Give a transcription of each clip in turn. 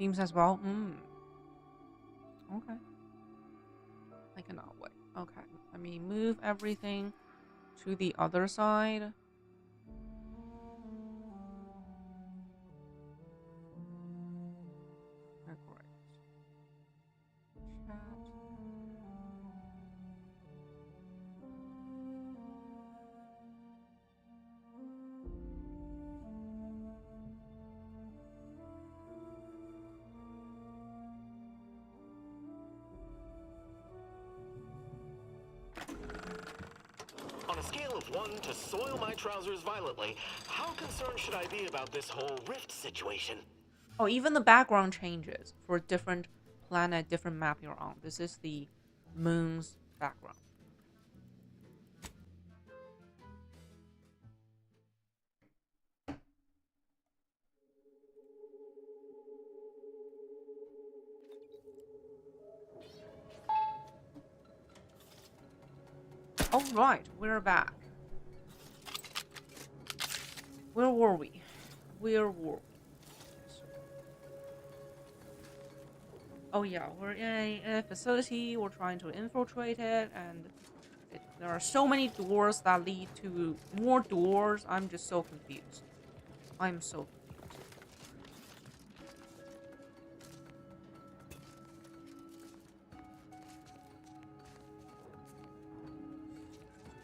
Themes as well. Okay. I cannot wait. Okay. Let me move everything to the other side. Okay, great. Chat. On a scale of 1 to soil my trousers violently, how concerned should I be about this whole rift situation? Oh, even the background changes for different planet, different map you're on. This is the moon's background. All right, we're back. Where were we? Where were we? Oh yeah, we're in a facility. We're trying to infiltrate it, and there are so many doors that lead to more doors. I'm just so confused. I'm so confused.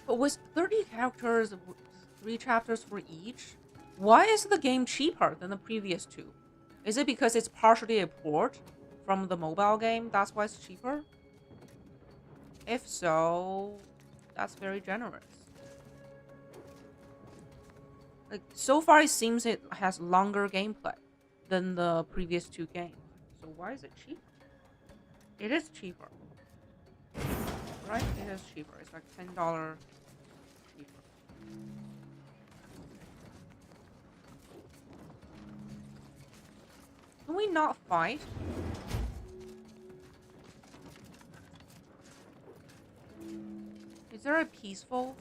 But with 30 characters, 3 chapters for each, why is the game cheaper than the previous two? Is it because it's partially a port from the mobile game? That's why it's cheaper? If so, that's very generous. Like, so far it seems it has longer gameplay than the previous two games. So why is it cheaper? It is cheaper. Right? It is cheaper. It's like $10 cheaper. Can we not fight? Is there a peaceful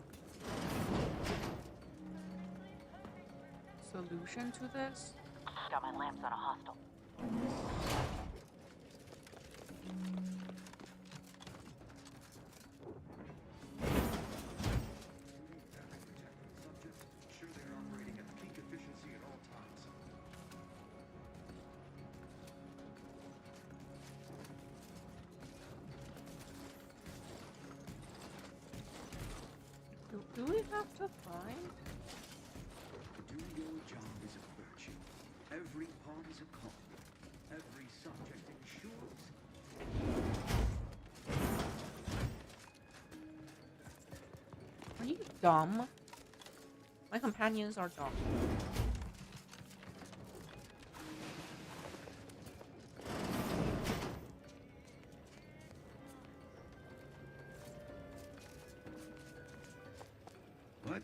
solution to this? Got my lamps on a hostile. Do we have to find? To do your job is a virtue. Every part is a calling. Every subject ensures. Are you dumb? My companions are dumb. What?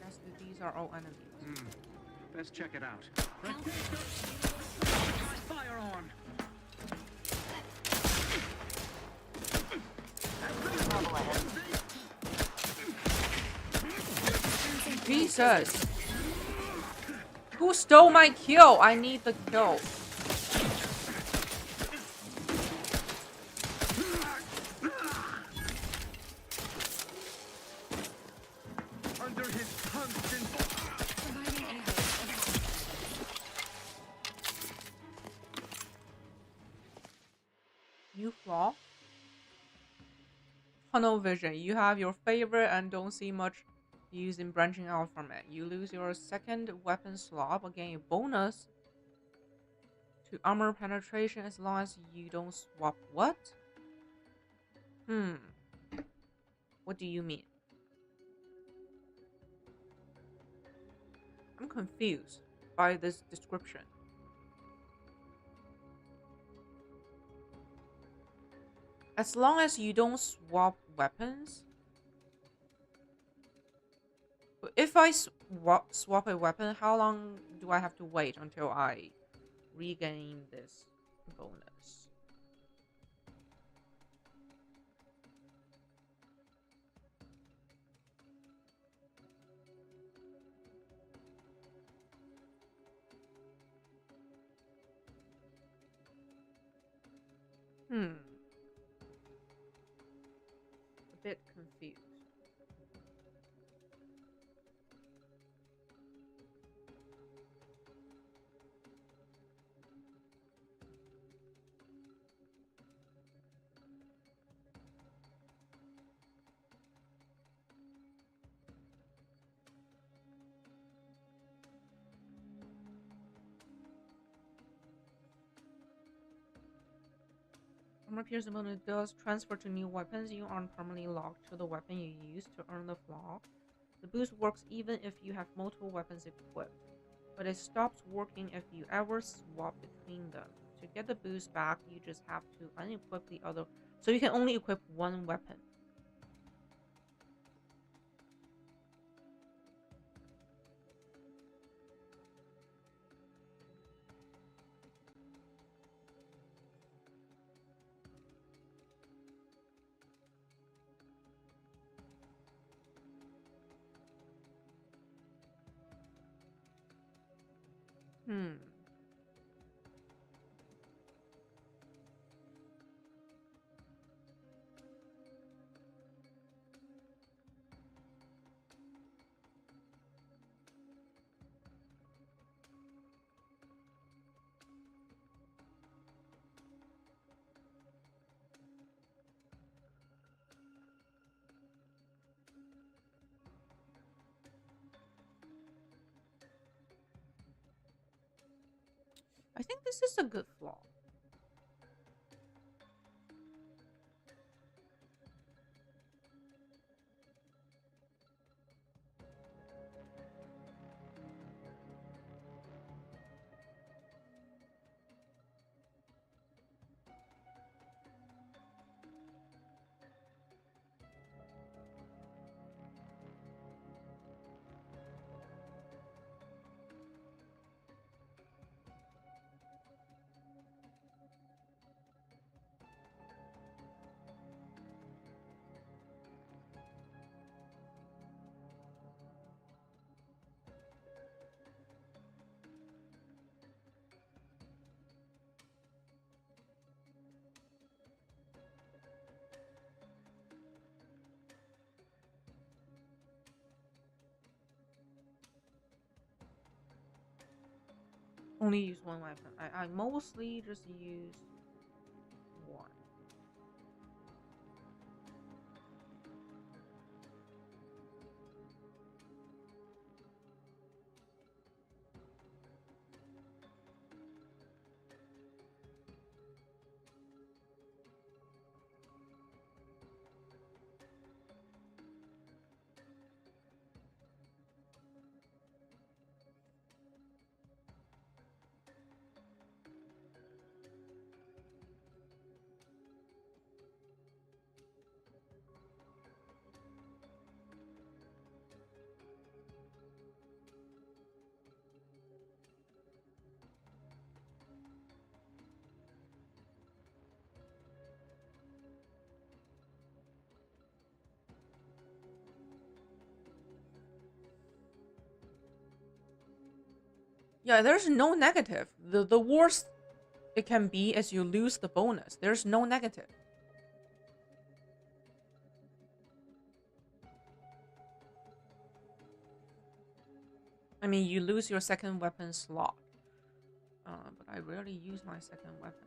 Guess that these are all enemies. Best check it out. Fire on! Trouble ahead. Jesus! Who stole my kill? I need the kill. Under his constant... You flaw? Tunnel vision. You have your favorite and don't see much use in branching out from it. You lose your second weapon slot, but gain a bonus to armor penetration as long as you don't swap. What? What do you mean? I'm confused by this description. As long as you don't swap weapons. But if I swap a weapon, how long do I have to wait until I regain this bonus? Hmm. A bit confused. Armor piercing bonus does transfer to new weapons. You aren't permanently locked to the weapon you use to earn the flaw. The boost works even if you have multiple weapons equipped, but it stops working if you ever swap between them. To get the boost back, you just have to unequip the other. So you can only equip one weapon. Hmm. I think this is a good flaw. Only use one weapon. I mostly just use one. Yeah, there's no negative. The worst it can be is you lose the bonus. There's no negative. I mean, you lose your second weapon slot. But I rarely use my second weapon.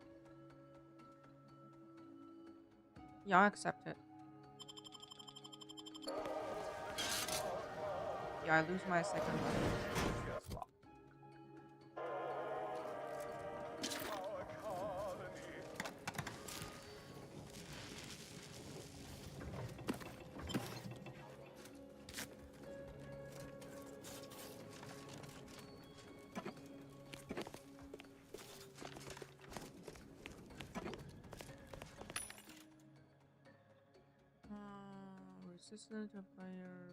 Yeah, I accept it. Yeah, I lose my second weapon slot. Resistant to fire.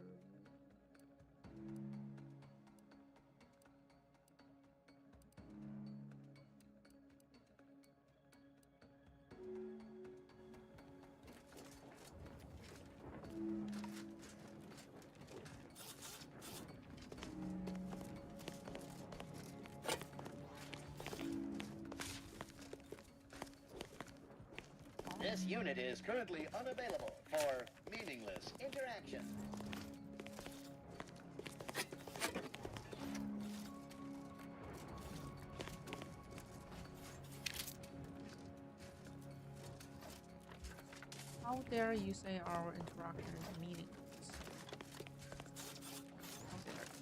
This unit is currently unavailable for meaningless interaction. How dare you say our interaction is meaningless? How dare you?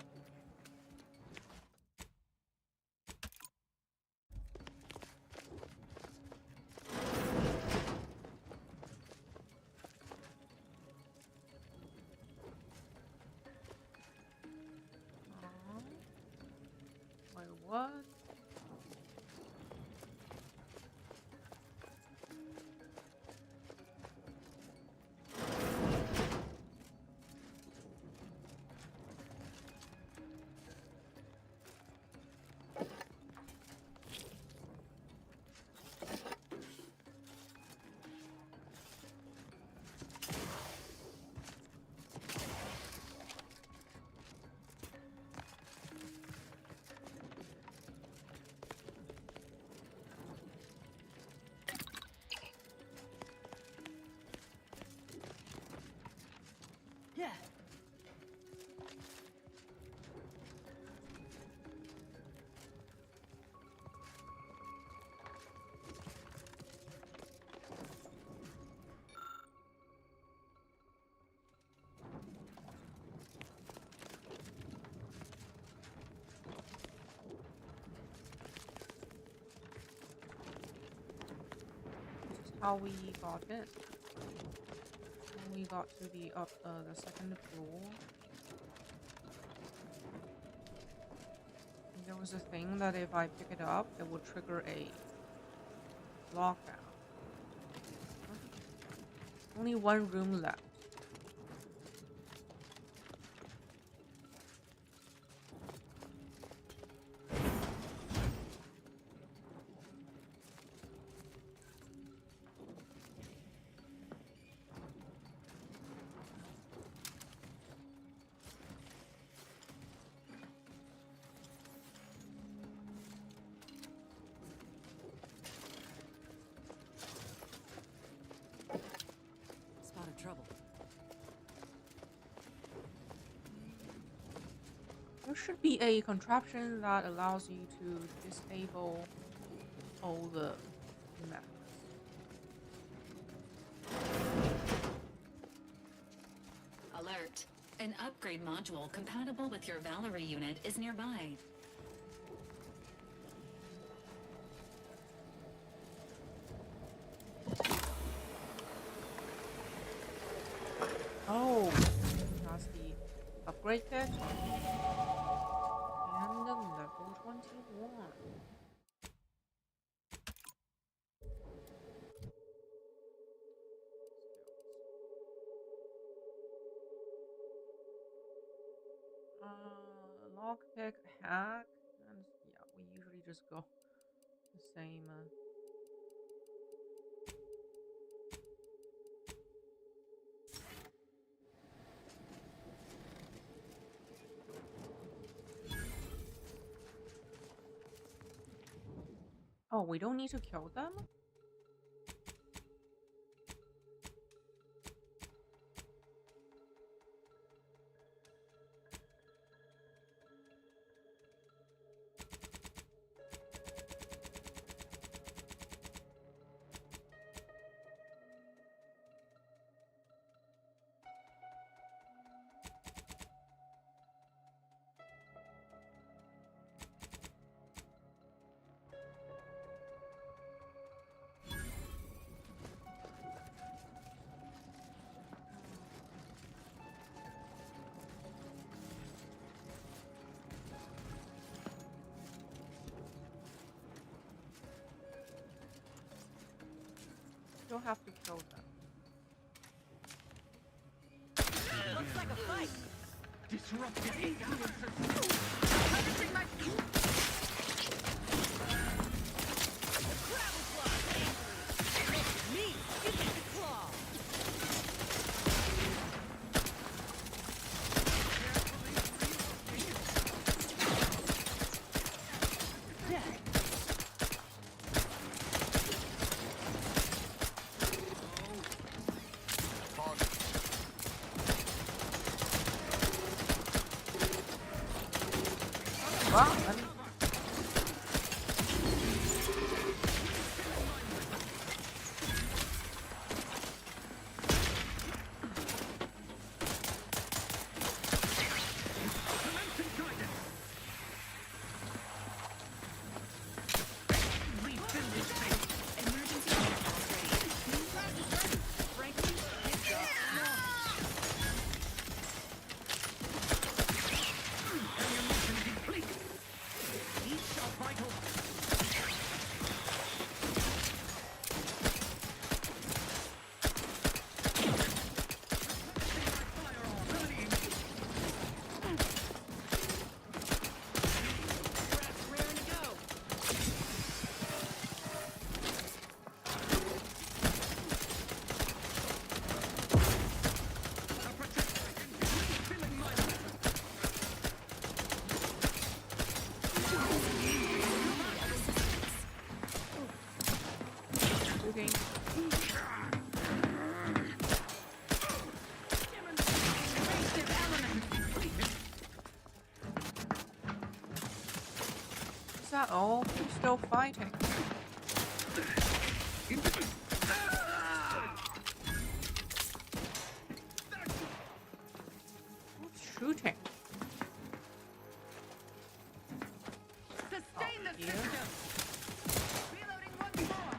Wait, what? Yeah. This is how we got in. When we got to the second floor. And there was a thing that if I pick it up, it would trigger a lockdown. Only one room left. Spotted trouble. There should be a contraption that allows you to disable all the maps. Alert. An upgrade module compatible with your Valerie unit is nearby. Oh, that's the upgrade kit. And the level 21. Lockpick, hack, and yeah, we usually just go the same. Oh, we don't need to kill them? You'll have to kill them. Looks like a fight. Disruptive influences. Harvesting my gravel fly. Me, you get the claw. Well, let me... Emergency ready. Frankie, get up. Rats raring to go. Shooting. Is that all? We're still fighting. Who's shooting? Sustain the Here. system. Reloading once more.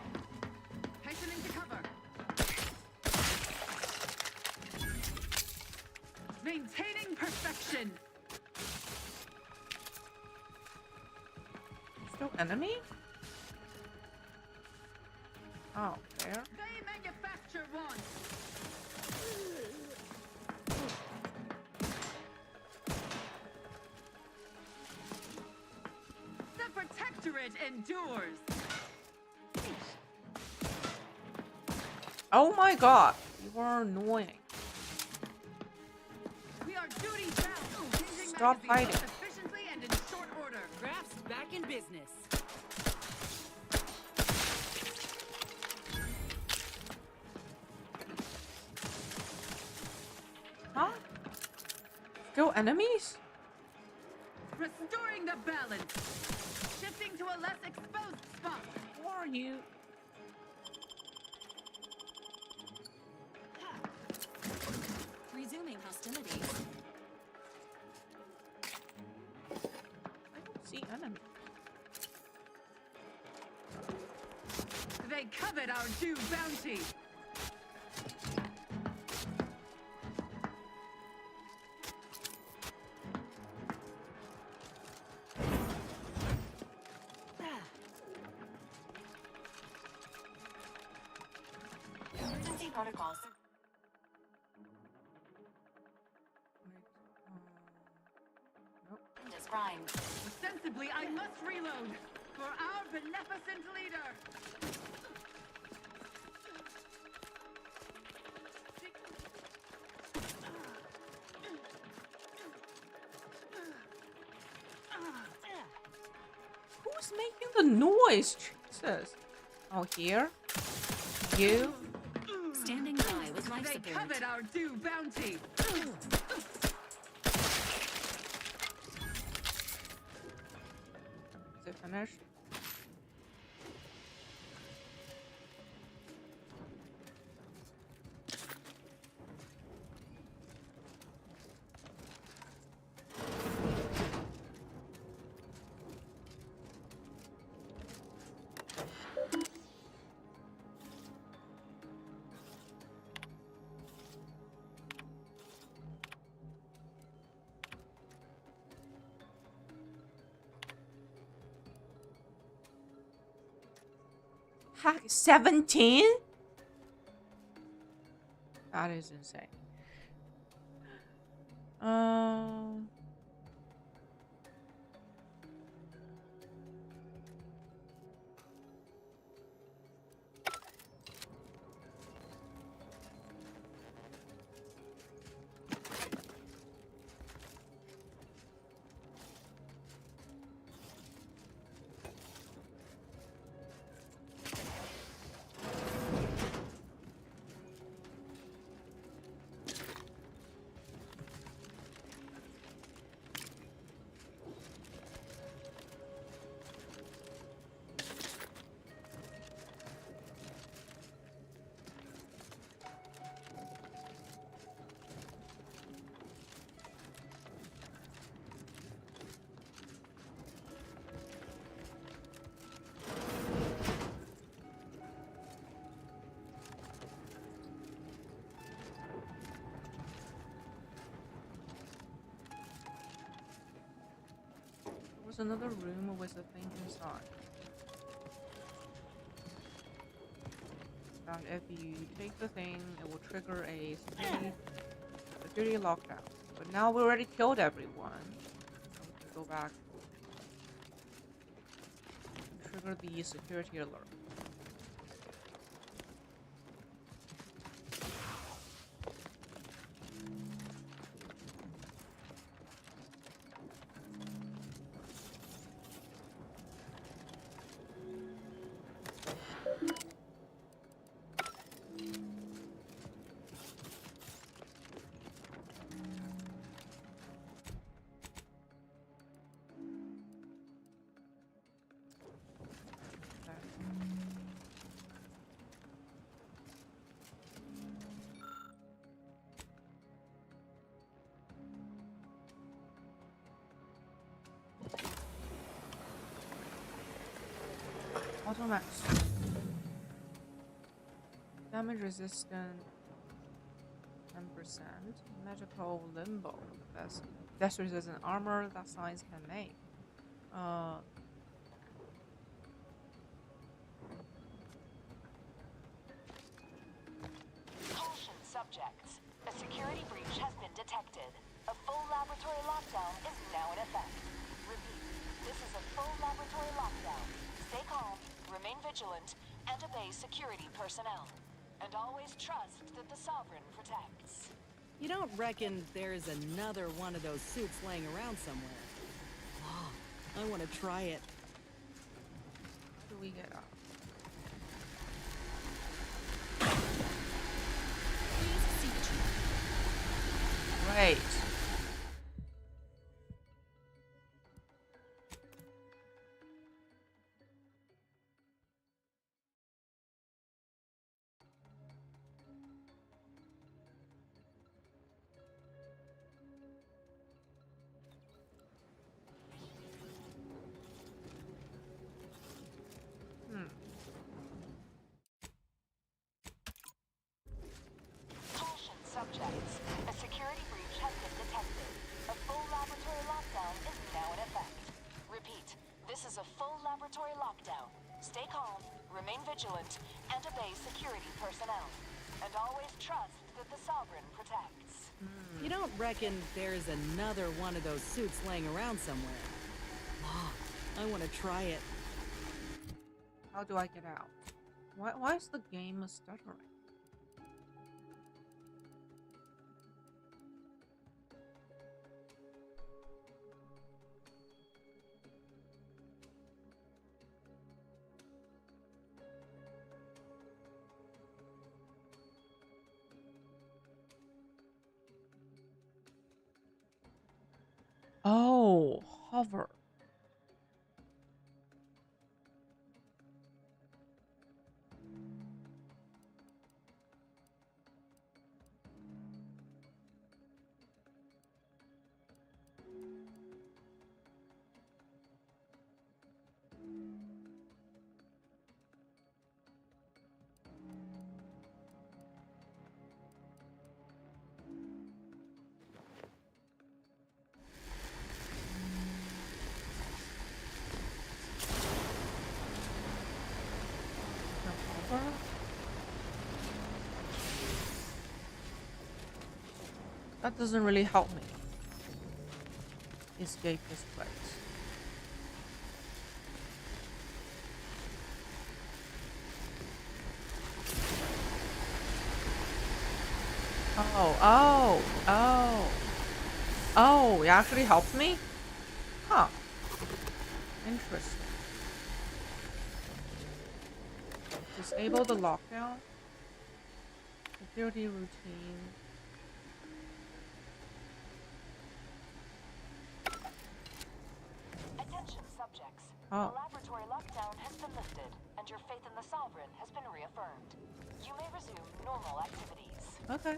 Hastening to cover. Maintaining perfection. Still enemy? Oh, there. They manufacture one. The protectorate endures. Oh my god, you are annoying. We are duty bound. Changing Stop magazines fighting. efficiently and in short order. Crafts back in business. Huh? Still enemies? Restoring the balance. Shifting to a less exposed spot. Who are you? Resuming hostilities. I don't see enemies. They covet our due bounty. Emergency protocols. Described. Sensibly, I must reload. For our beneficent leader. Who's making the noise? Jesus. Oh, here? You? Standing by with life They support. covet our due bounty. Is it finished? Heck, 17? That is insane. was another room with a thing inside. And if you take the thing, it will trigger a security lockdown. But now we already killed everyone. So we can go back and trigger the security alert. Automax. Damage resistant 10%. Magical limbo. That's resistant armor that science can make. Caution subjects. A security breach has been detected. A full laboratory lockdown is now in effect. Repeat, this is a full laboratory lockdown. Stay calm, remain vigilant, and obey security personnel. And always trust that the Sovereign protects. You don't reckon there's another one of those suits laying around somewhere? Oh, I want to try it. How do we get out? Great. Caution subjects. A security breach has been detected. A full laboratory lockdown is now in effect. Repeat, this is a full laboratory lockdown. Stay calm, remain vigilant, and obey security personnel. And always trust that the Sovereign protects. You don't reckon there's another one of those suits laying around somewhere? Oh, I want to try it. How do I get out? Why is the game stuttering? Oh, hover. No hover? That doesn't really help me escape this place. Oh, it actually helped me? Huh. Interesting. Disable the lockdown. Security routine. Attention subjects. Oh. The laboratory lockdown has been lifted, and your faith in the Sovereign has been reaffirmed. You may resume normal activities. Okay.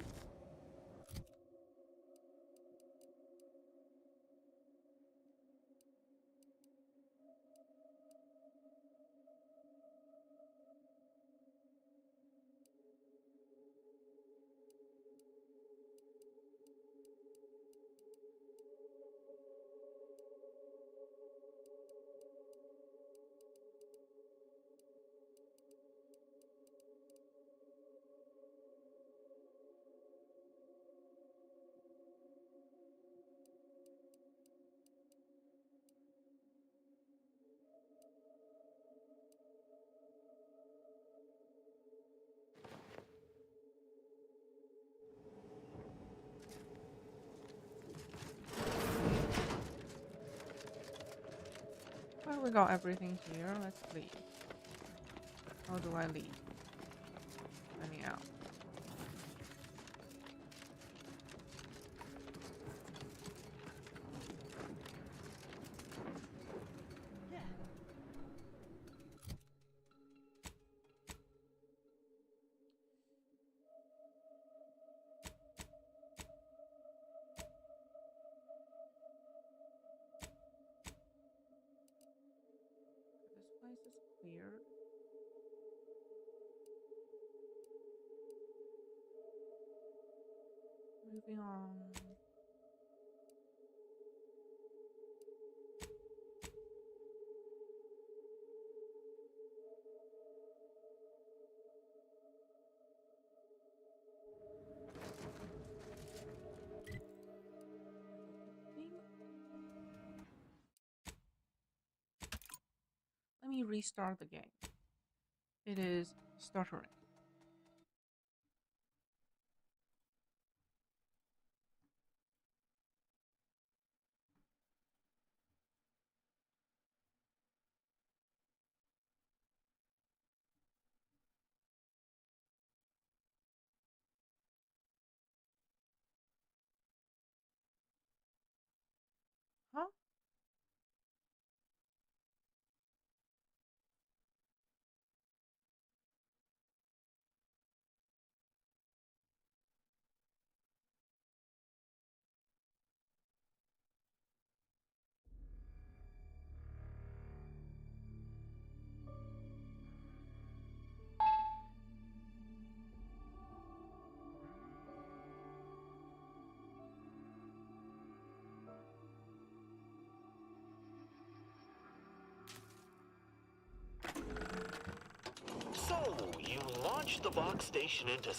we got everything here. Let's leave. How do I leave? Let me out. This place is cleared. Moving on. Let me restart the game. It is stuttering. Huh? So, you launched the Vox station into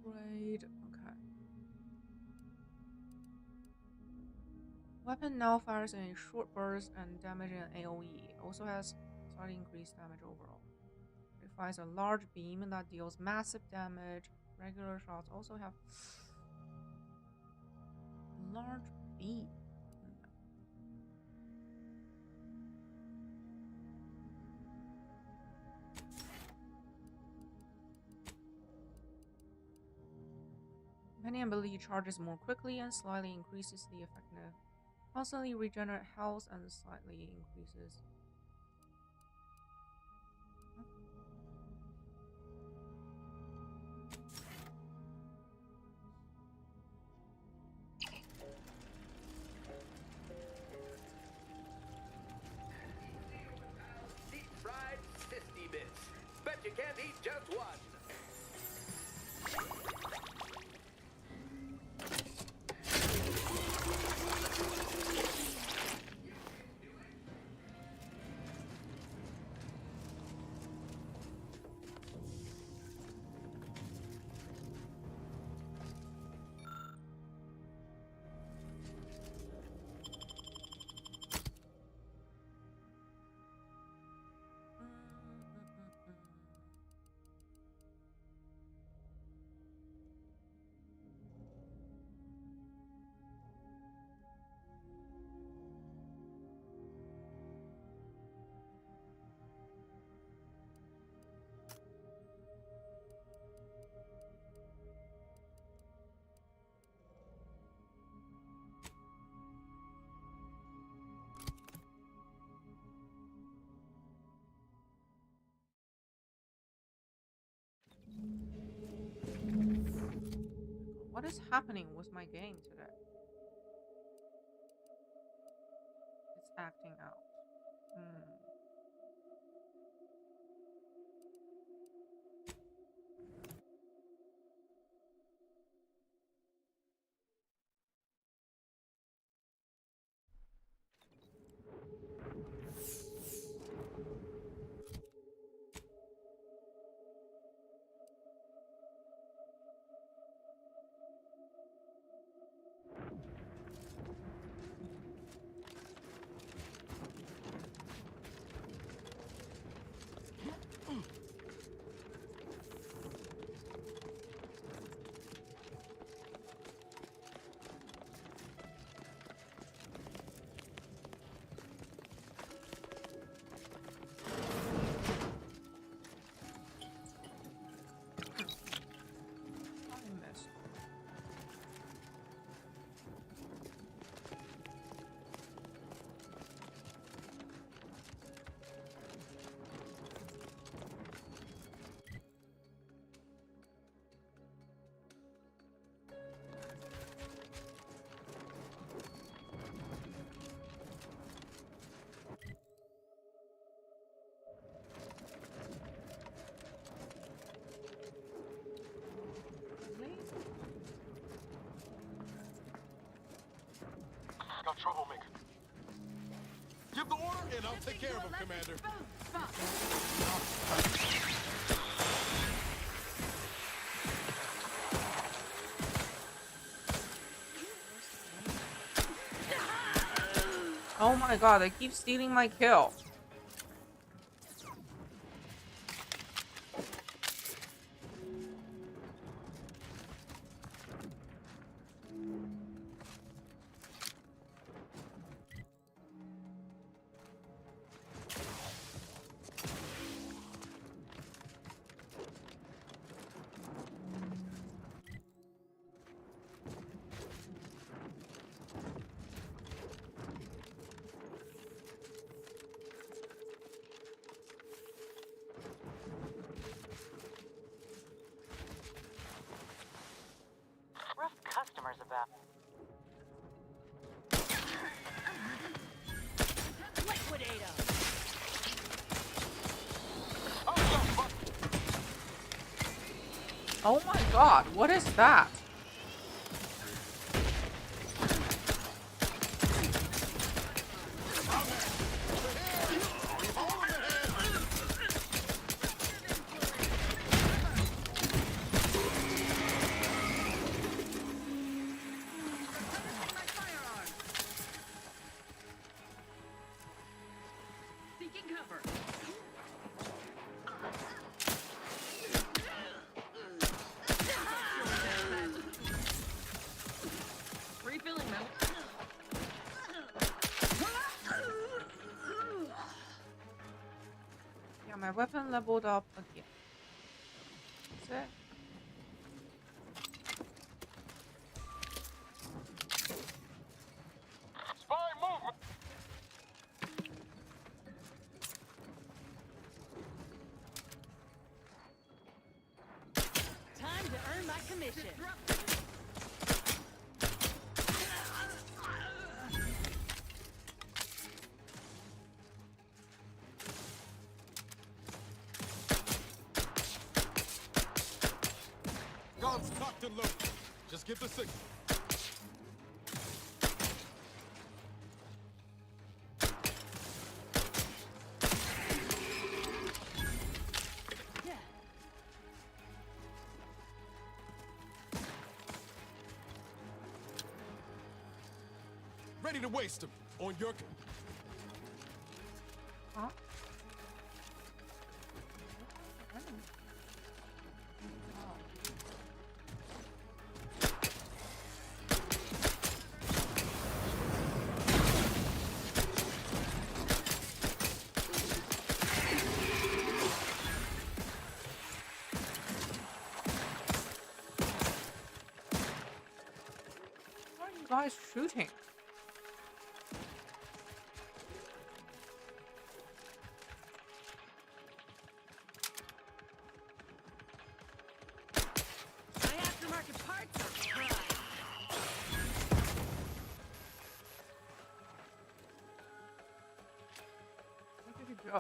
Upgrade. Okay. Weapon now fires in a short burst and damage in AoE. Also has slightly increased damage overall. It fires a large beam that deals massive damage. Regular shots also have large beam. Companion ability charges more quickly and slightly increases the effectiveness. Constantly regenerate health and slightly increases. Deep fried 50 bits. Bet you can't eat just one. What is happening with my game today? It's acting out. troublemaker. Give the order, and I'll take care of him, Commander. Oh my god, they keep stealing my kill. Rough customers about. Liquidator. Oh my god, what is that? Seeking cover. Refilling milk. Yeah, my weapon leveled up again. Is it? Spy movement. Time to earn my commission. Guns cocked and loaded. Just give the signal. Ready to waste them on your. Huh? What are you guys shooting? My aftermarket parts are prime. Where did you go?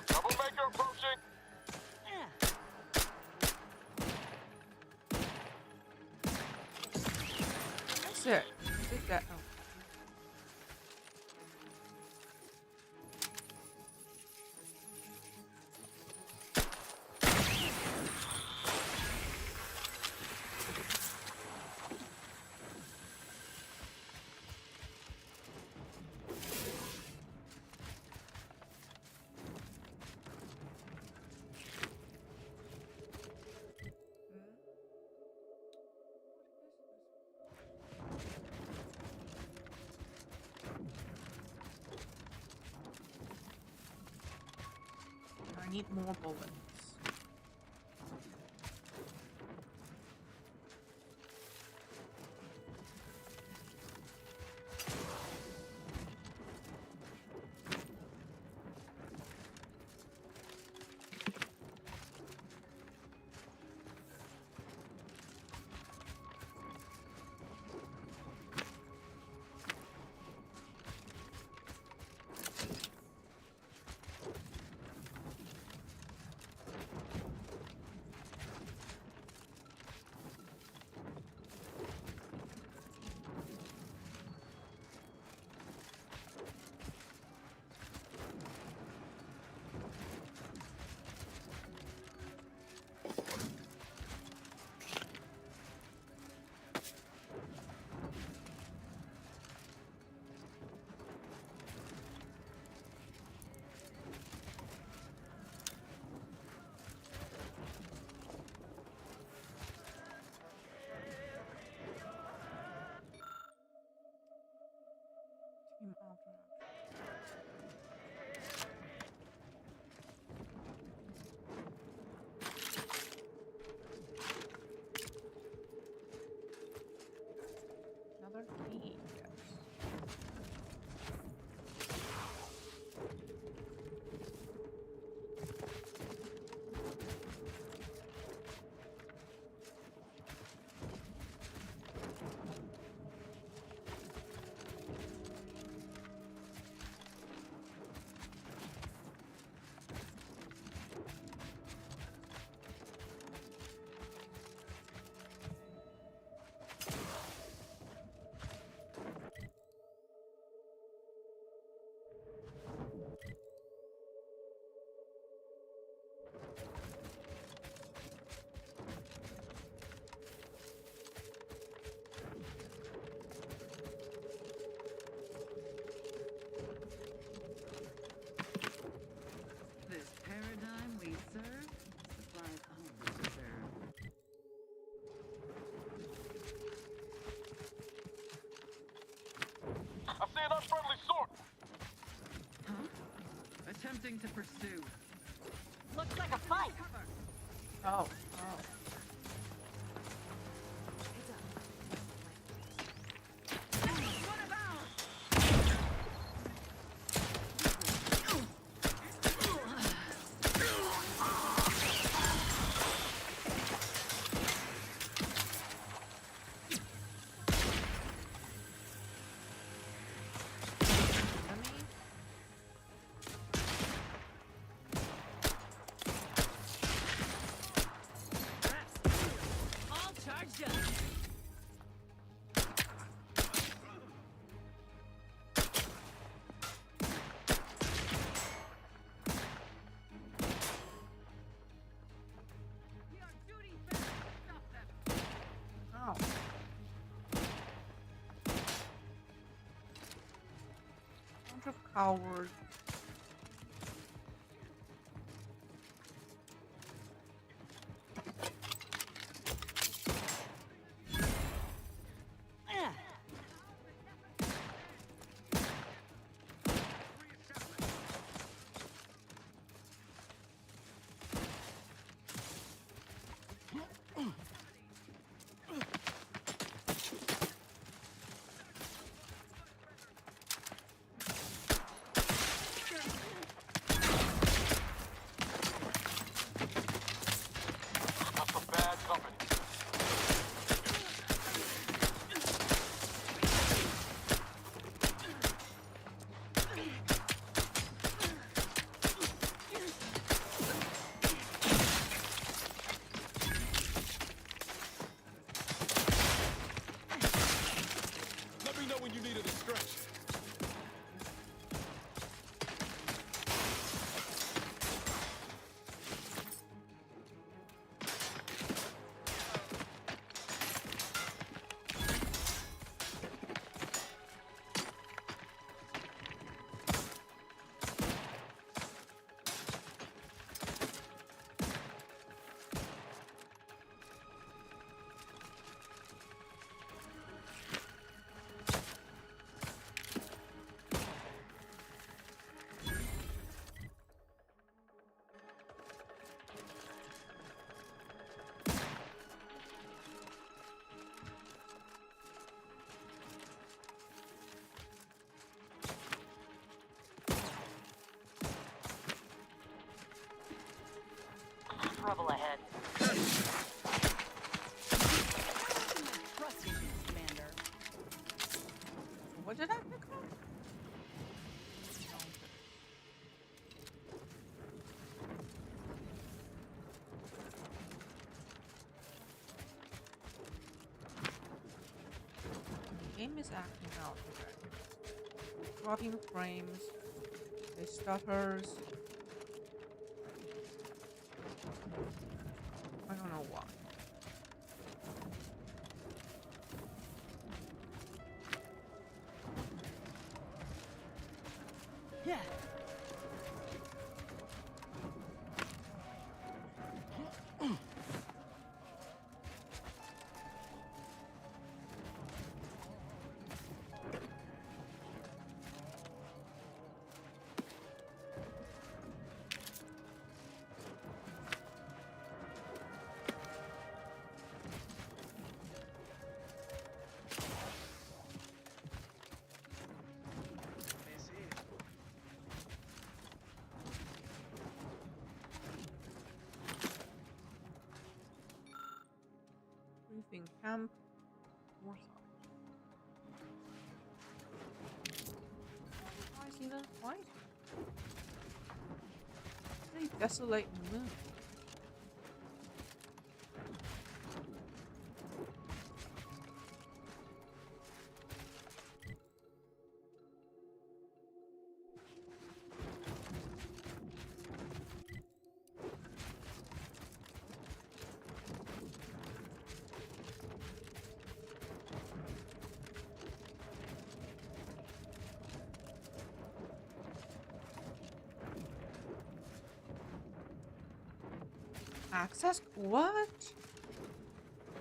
Troublemaker approaching. Yeah. That's it. Take that. Oh. I need more bullets. something to pursue. Looks like a fight. Cover. Oh. What about? Enemy? All charged up. We are duty bound to stop them. Ow. Bunch of cowards. Ah. That's some bad company. Let me know when you need a distraction. Trouble ahead. Trust issues, Commander. What did I pick up? The game is acting out today. Dropping frames. It stutters. I don't know why. Yeah. Briefing camp. More Why is he not fighting? Very desolate moon. Access? What?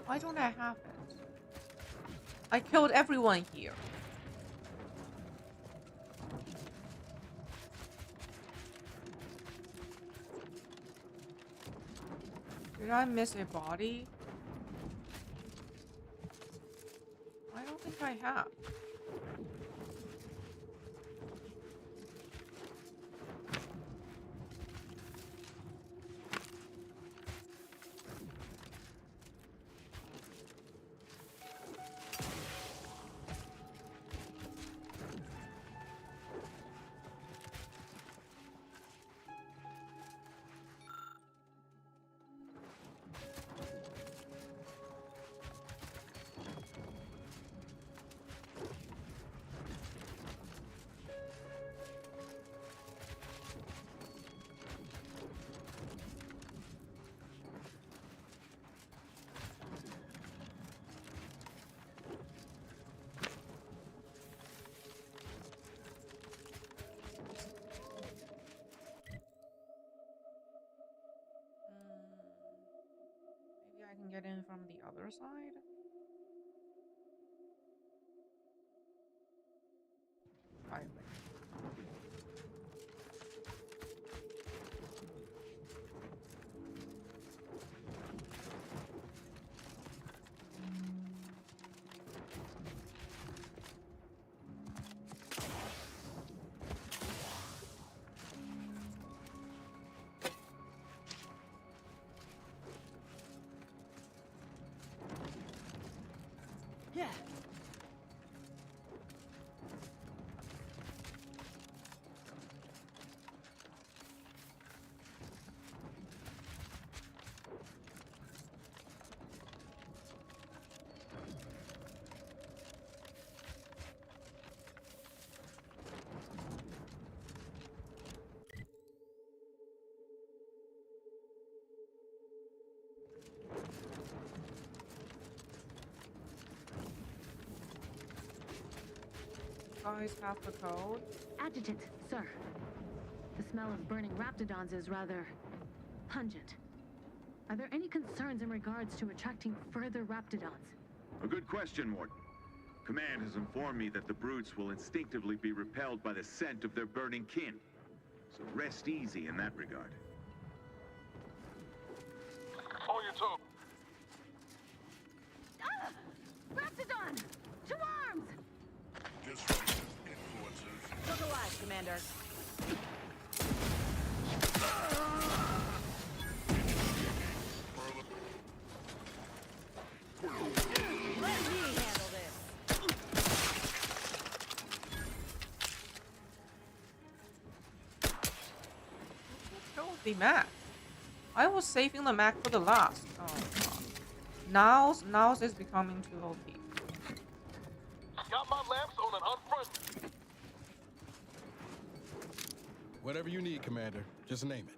Why don't I have it? I killed everyone here. Did I miss a body? I don't think I have. Maybe I can get in from the other side? Quietly. Yeah. Guys have the code. Adjutant, sir. The smell of burning raptidons is rather pungent. Are there any concerns in regards to attracting further raptidons? A good question, Morton. Command has informed me that the brutes will instinctively be repelled by the scent of their burning kin. So rest easy in that regard. On your toe. Ah! Raptidon! To arms! Disruptive influences. Look alive, Commander. Let me handle this. Killed the Mac. I was saving the Mac for the last. Oh god. Nows is becoming too OP. Got my lamps on an unfriendly. Whatever you need, Commander. Just name it.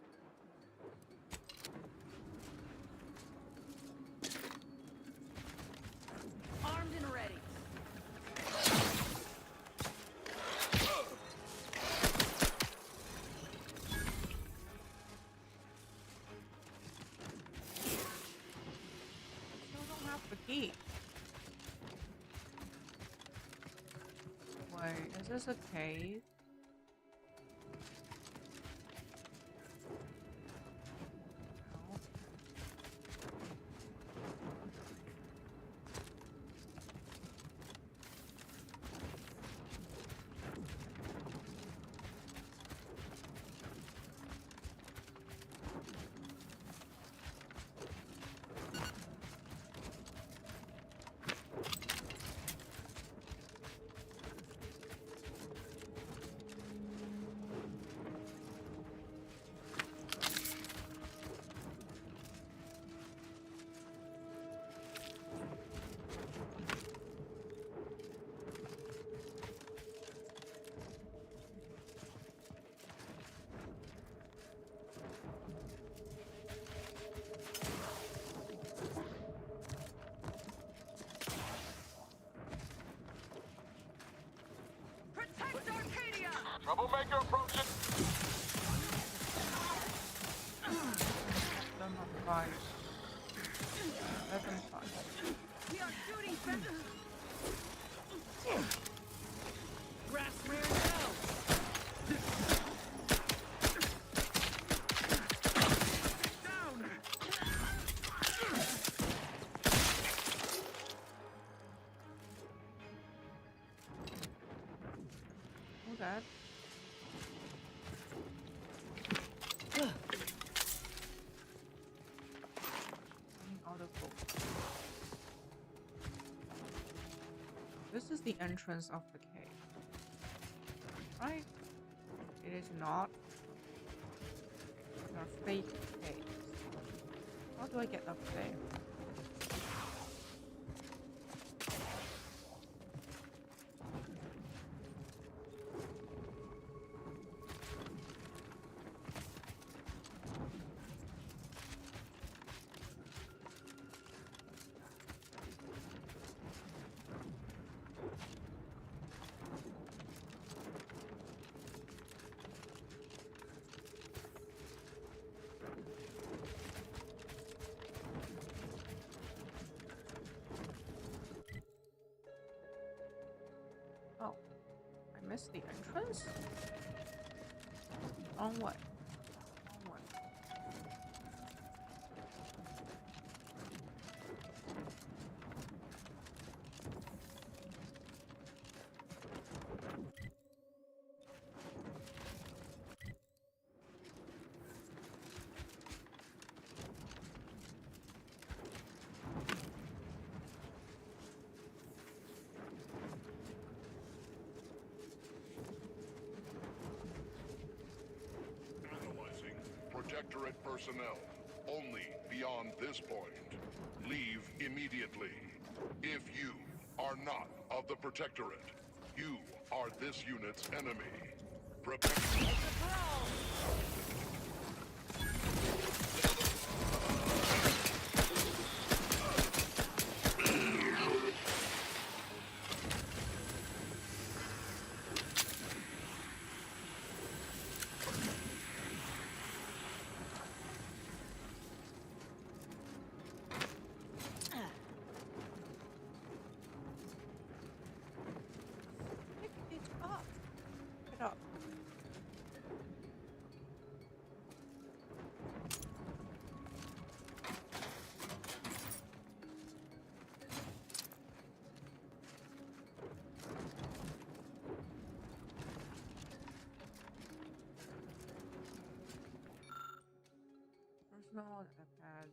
Armed and ready. Still don't have the key. Wait, is this a cave? No. Protect Arcadia! Troublemaker approaching. Them on fire. Let them fight. We are shooting better! Grasp rear go. Down! entrance of the cave. Right? It is not. They're fake caves. How do I get up there? Oh, I missed the entrance? On what? On what? Analyzing. Protectorate personnel. Only beyond this point. Leave immediately. If you are not of the Protectorate, you are this unit's enemy. Prepare. Pick it up. Pick it up. Personal iPad.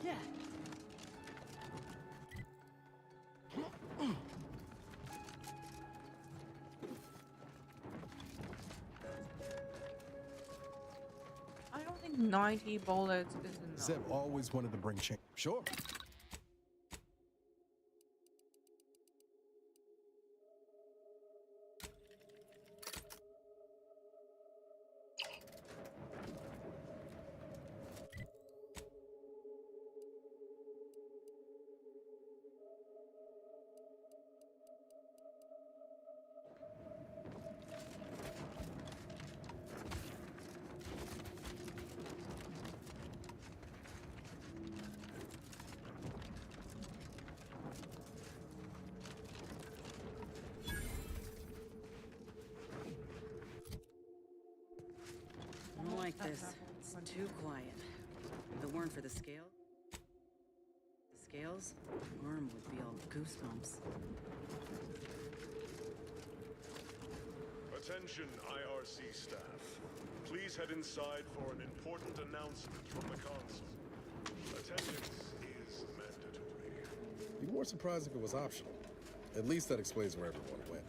Yeah. I don't think 90 bullets is enough. Zeb always wanted to bring change. Sure. I don't like this. It's too quiet. If it weren't for the scales, Worm would be all goosebumps. Attention, IRC staff. Please head inside for an important announcement from the console. Attendance is mandatory. Be more surprised if it was optional. At least that explains where everyone went.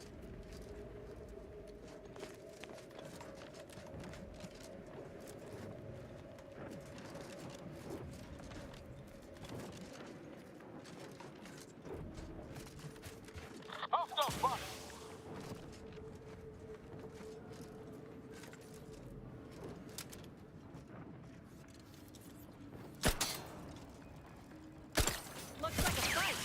Looks like a fight.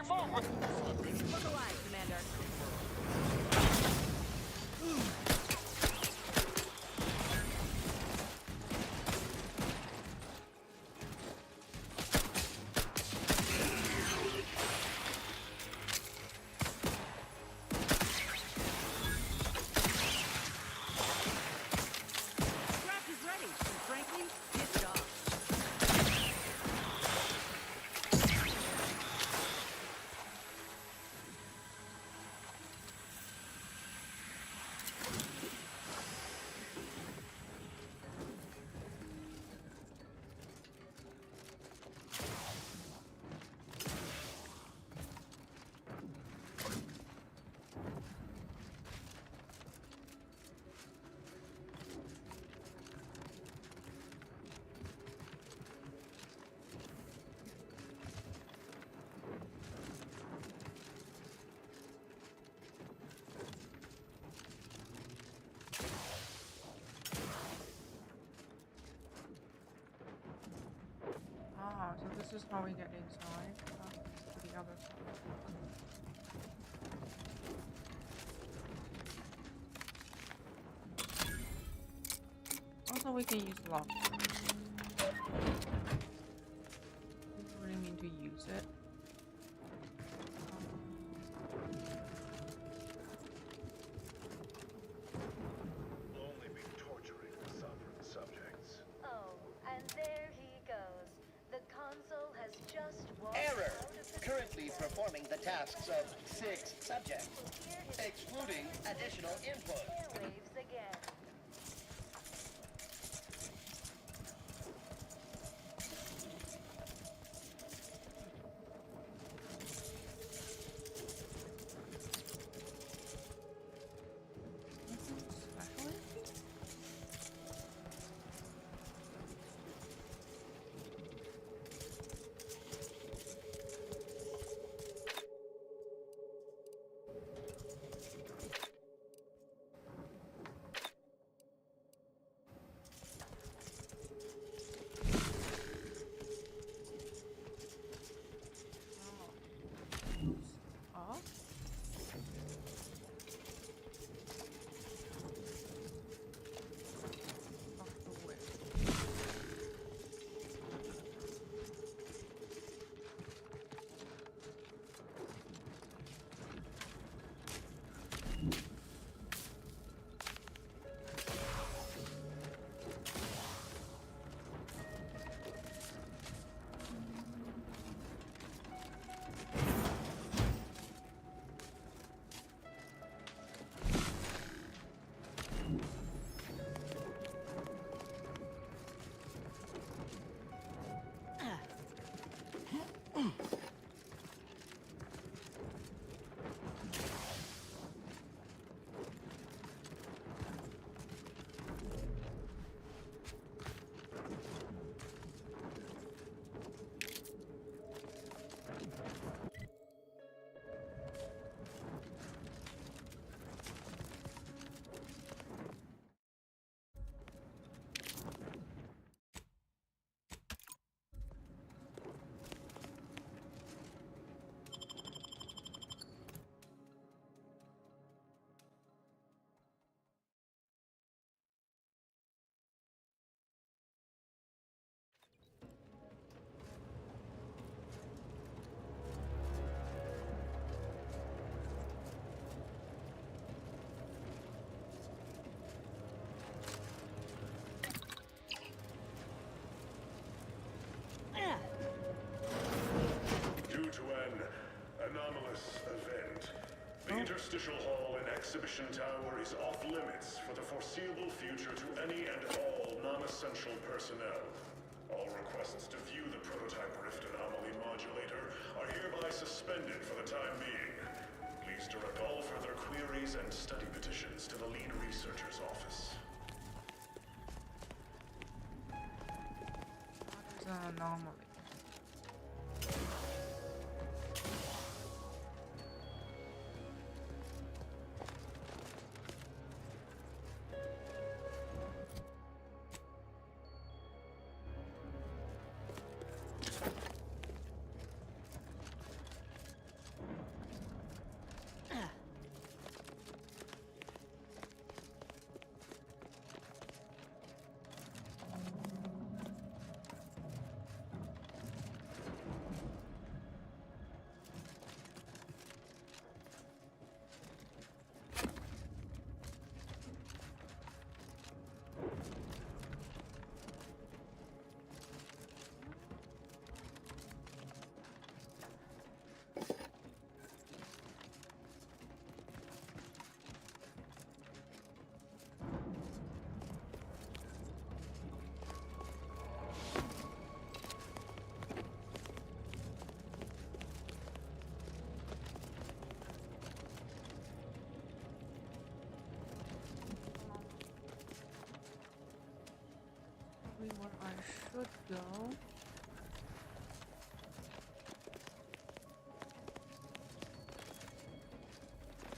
careful! Look alive, Commander. Draft is ready, and frankly, pissed off. Ah, so this is how we get inside to the other side. Also, we can use lock. I really mean to use it. We'll only be torturing the sovereign subjects. Oh, and there he goes. The console has just walked Error! out of the Currently system. performing the tasks of 6 subjects, excluding additional input. Airwaves again. Especially? Oh. Off the way. Due to an anomalous event, the interstitial hall and exhibition tower is off limits for the foreseeable future to any and all non-essential personnel. All requests to view the prototype Rift Anomaly Modulator are hereby suspended for the time being. Please direct all further queries and study petitions to the lead researcher's office. What is an anomaly? could go.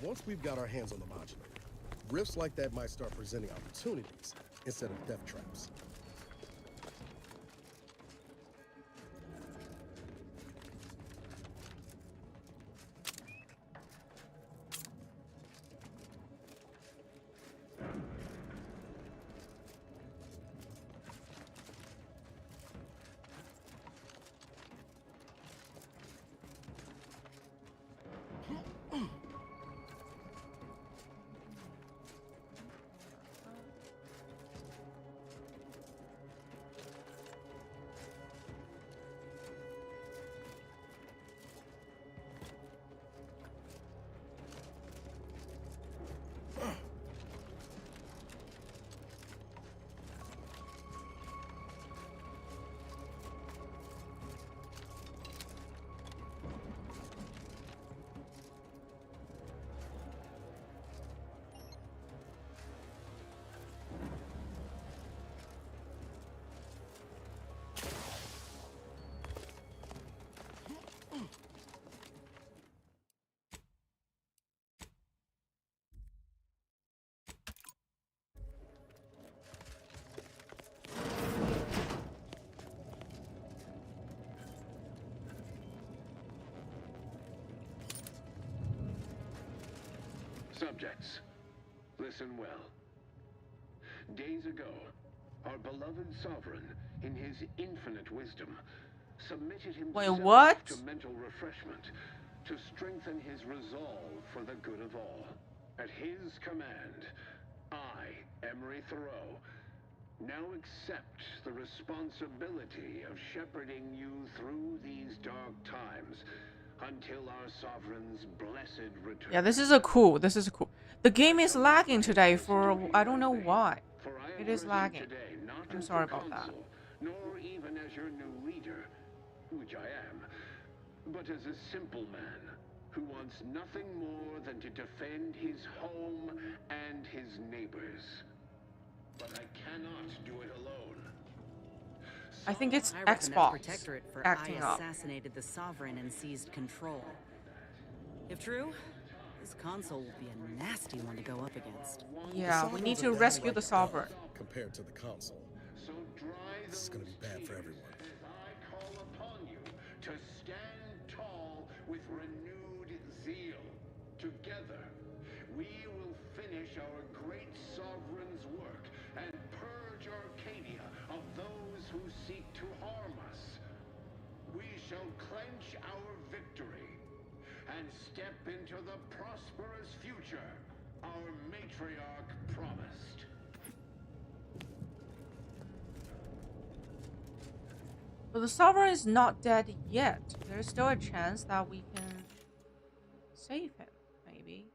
Once we've got our hands on the modulator, rifts like that might start presenting opportunities instead of death traps. Subjects, listen well. Days ago, our beloved sovereign, in his infinite wisdom, submitted himself what? to mental refreshment to strengthen his resolve for the good of all. At his command, I, Emery Thoreau, now accept the responsibility of shepherding you through these dark times until our sovereign's blessed return. Yeah, this is a cool. The game is lagging today for I don't know why. It is lagging. Today, not I'm as sorry the about that. consul, nor even as your new leader, which I am, but as a simple man who wants nothing more than to defend his home and his neighbors. But I cannot do it alone. I think it's I reckon that's Xbox Protectorate for acting I up. assassinated the Sovereign and seized control. If true, this console will be a nasty one to go up against. Yeah, we need to rescue the Sovereign. Compared to the console. This is gonna be bad for everyone. I call upon you to stand tall with renewed zeal. Together, we will finish our great sovereign's work and purge Arcadia of those who seek to harm us. We shall clench our victory and step into the prosperous future our matriarch promised. But the Sovereign is not dead yet. There's still a chance that we can save him, maybe.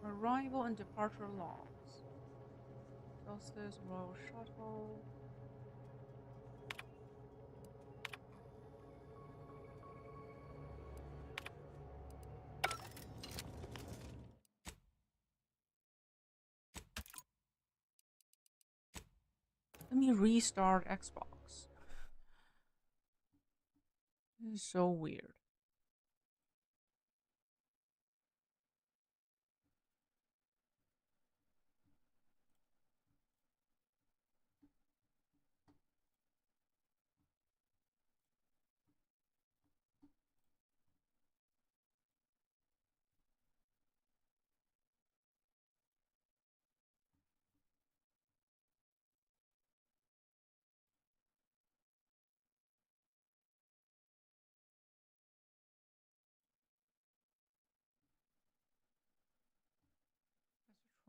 Arrival and departure logs. Justice Royal Shuttle. Let me restart Xbox. This is so weird.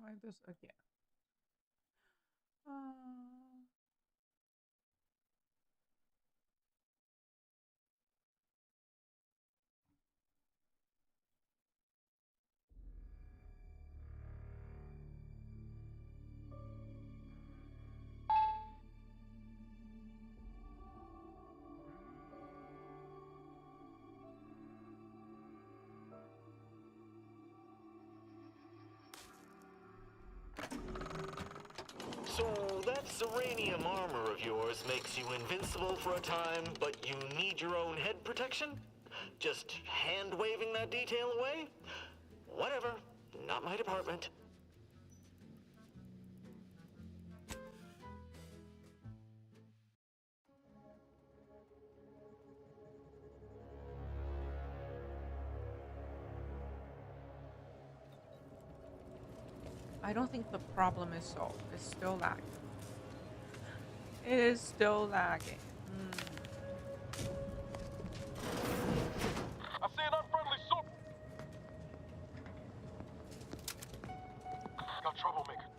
Try this again. So that Serenium armor of yours makes you invincible for a time, but you need your own head protection? Just hand-waving that detail away? Whatever. Not my department. I don't think the problem is solved. It's still lagging. It is still lagging. I see an unfriendly soup. Got troublemaker.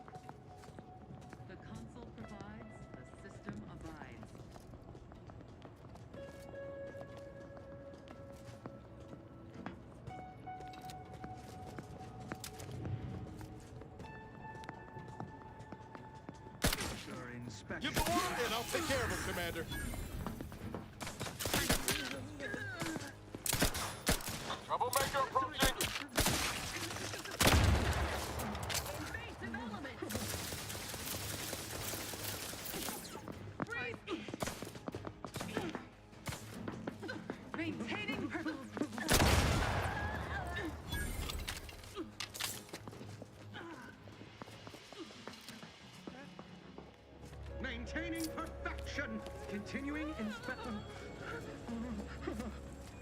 The console provides, the system abides. Give the word and I'll take care of him, Commander. Troublemaker approaching. Invasive element. Freeze. Maintaining Maintaining perfection. Continuing inspection.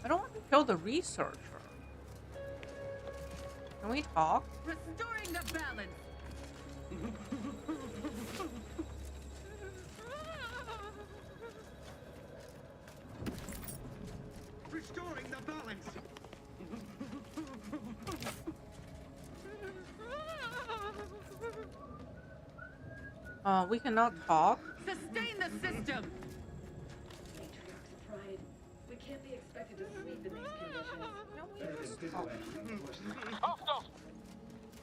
I don't want to kill the researcher. Can we talk? restoring the balance. Restoring the balance. We cannot talk. Sustain the system. Pride. We can't be expected to sleep in these conditions. Hostiles.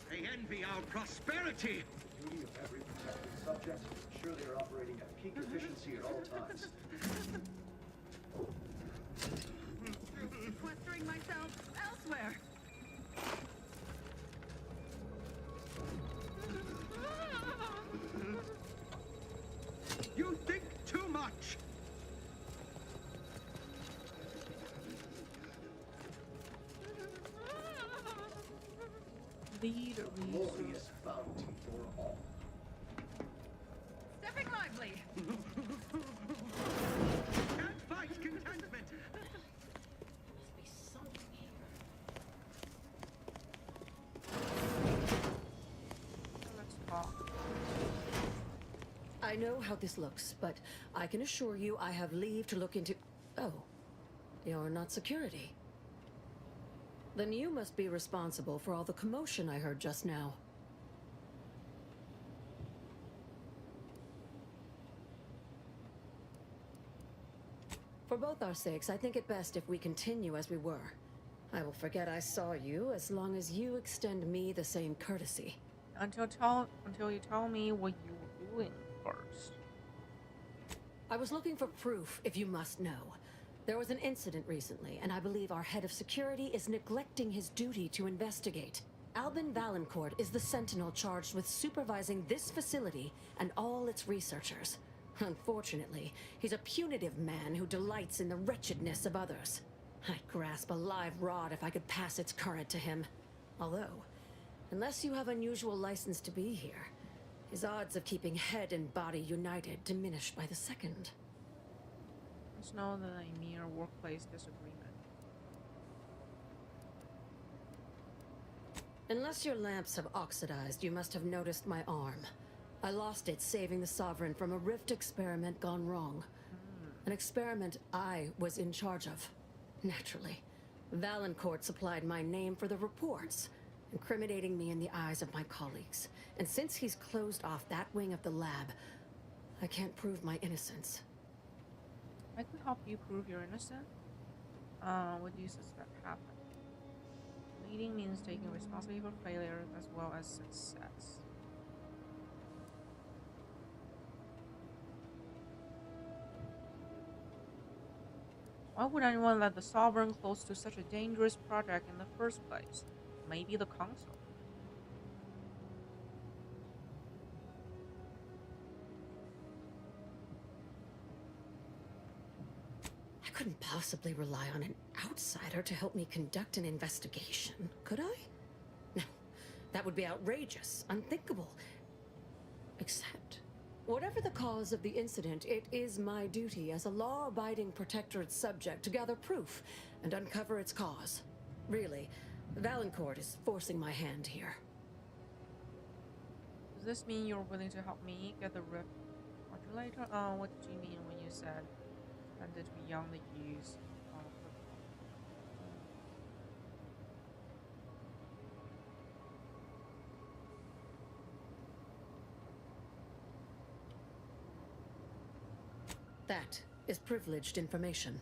They envy our prosperity. The duty of every protected subject is to ensure they are operating at peak efficiency at all times. Sequestering myself elsewhere. You think too much. Lead Glorious bounty for all. Stepping lively. Can't fight contentment. Let's talk. I know how this looks, but I can assure you I have leave to look into... Oh, you're not security. Then you must be responsible for all the commotion I heard just now. For both our sakes, I think it best if we continue as we were. I will forget I saw you as long as you extend me the same courtesy. Until you tell me what you were doing first. I was looking for proof, if you must know. There was an incident recently, and I believe our head of security is neglecting his duty to investigate. Albin Valancourt is the sentinel charged with supervising this facility and all its researchers. Unfortunately, he's a punitive man who delights in the wretchedness of others. I'd grasp a live rod if I could pass its current to him. Although, unless you have unusual license to be here, his odds of keeping head and body united diminish by the second. It's not a mere workplace disagreement. Unless your lamps have oxidized, you must have noticed my arm. I lost it saving the Sovereign from a rift experiment gone wrong. An experiment I was in charge of. Naturally. Valancourt supplied my name for the reports. incriminating me in the eyes of my colleagues. And since he's closed off that wing of the lab, I can't prove my innocence. I can help you prove you're innocent. What do you suspect happened? Leading means taking responsibility for failure as well as success. Why would anyone let the Sovereign close to such a dangerous project in the first place? Maybe the Council. I couldn't possibly rely on an outsider to help me conduct an investigation, could I? No, that would be outrageous, unthinkable. Except, whatever the cause of the incident, it is my duty as a law-abiding Protectorate subject to gather proof and uncover its cause. Really, Valancourt is forcing my hand here. Does this mean you're willing to help me get the Rift modulator? What did you mean when you said extended beyond the use of the That is privileged information.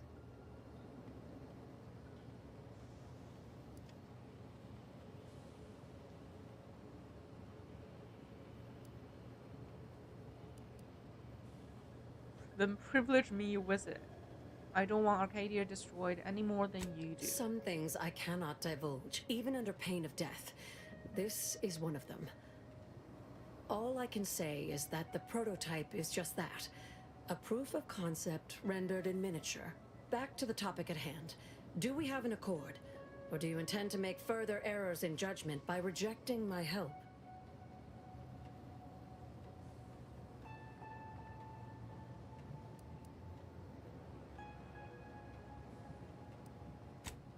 Then privilege me with it. I don't want Arcadia destroyed any more than you do. Some things I cannot divulge, even under pain of death. This is one of them. All I can say is that the prototype is just that. A proof of concept rendered in miniature. Back to the topic at hand. Do we have an accord? Or do you intend to make further errors in judgment by rejecting my help?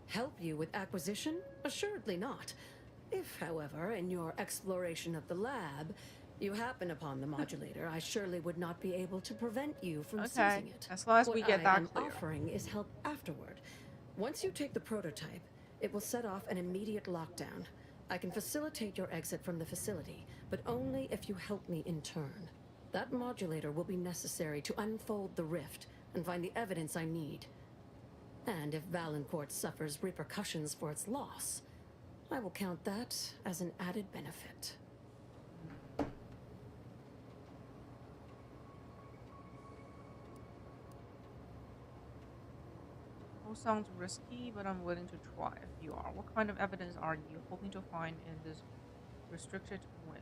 Help you with acquisition? Assuredly not. If, however, in your exploration of the lab, you happen upon the modulator, I surely would not be able to prevent you from seizing it. As long as we get that What I am offering is help afterward. Once you take the prototype, it will set off an immediate lockdown. I can facilitate your exit from the facility, but only if you help me in turn. That modulator will be necessary to unfold the rift and find the evidence I need. And if Valancourt suffers repercussions for its loss, I will count that as an added benefit. All sounds risky, but I'm willing to try if you are. What kind of evidence are you hoping to find in this restricted wing?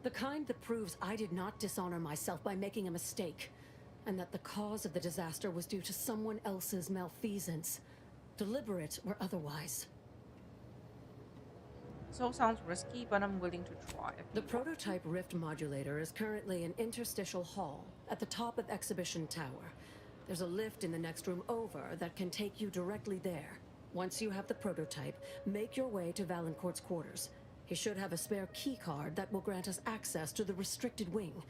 The kind that proves I did not dishonor myself by making a mistake, and that the cause of the disaster was due to someone else's malfeasance, deliberate or otherwise. So sounds risky, but I'm willing to try. The prototype rift modulator is currently in Interstitial Hall, at the top of Exhibition Tower. There's a lift in the next room over that can take you directly there. Once you have the prototype, make your way to Valancourt's quarters. He should have a spare key card that will grant us access to the restricted wing.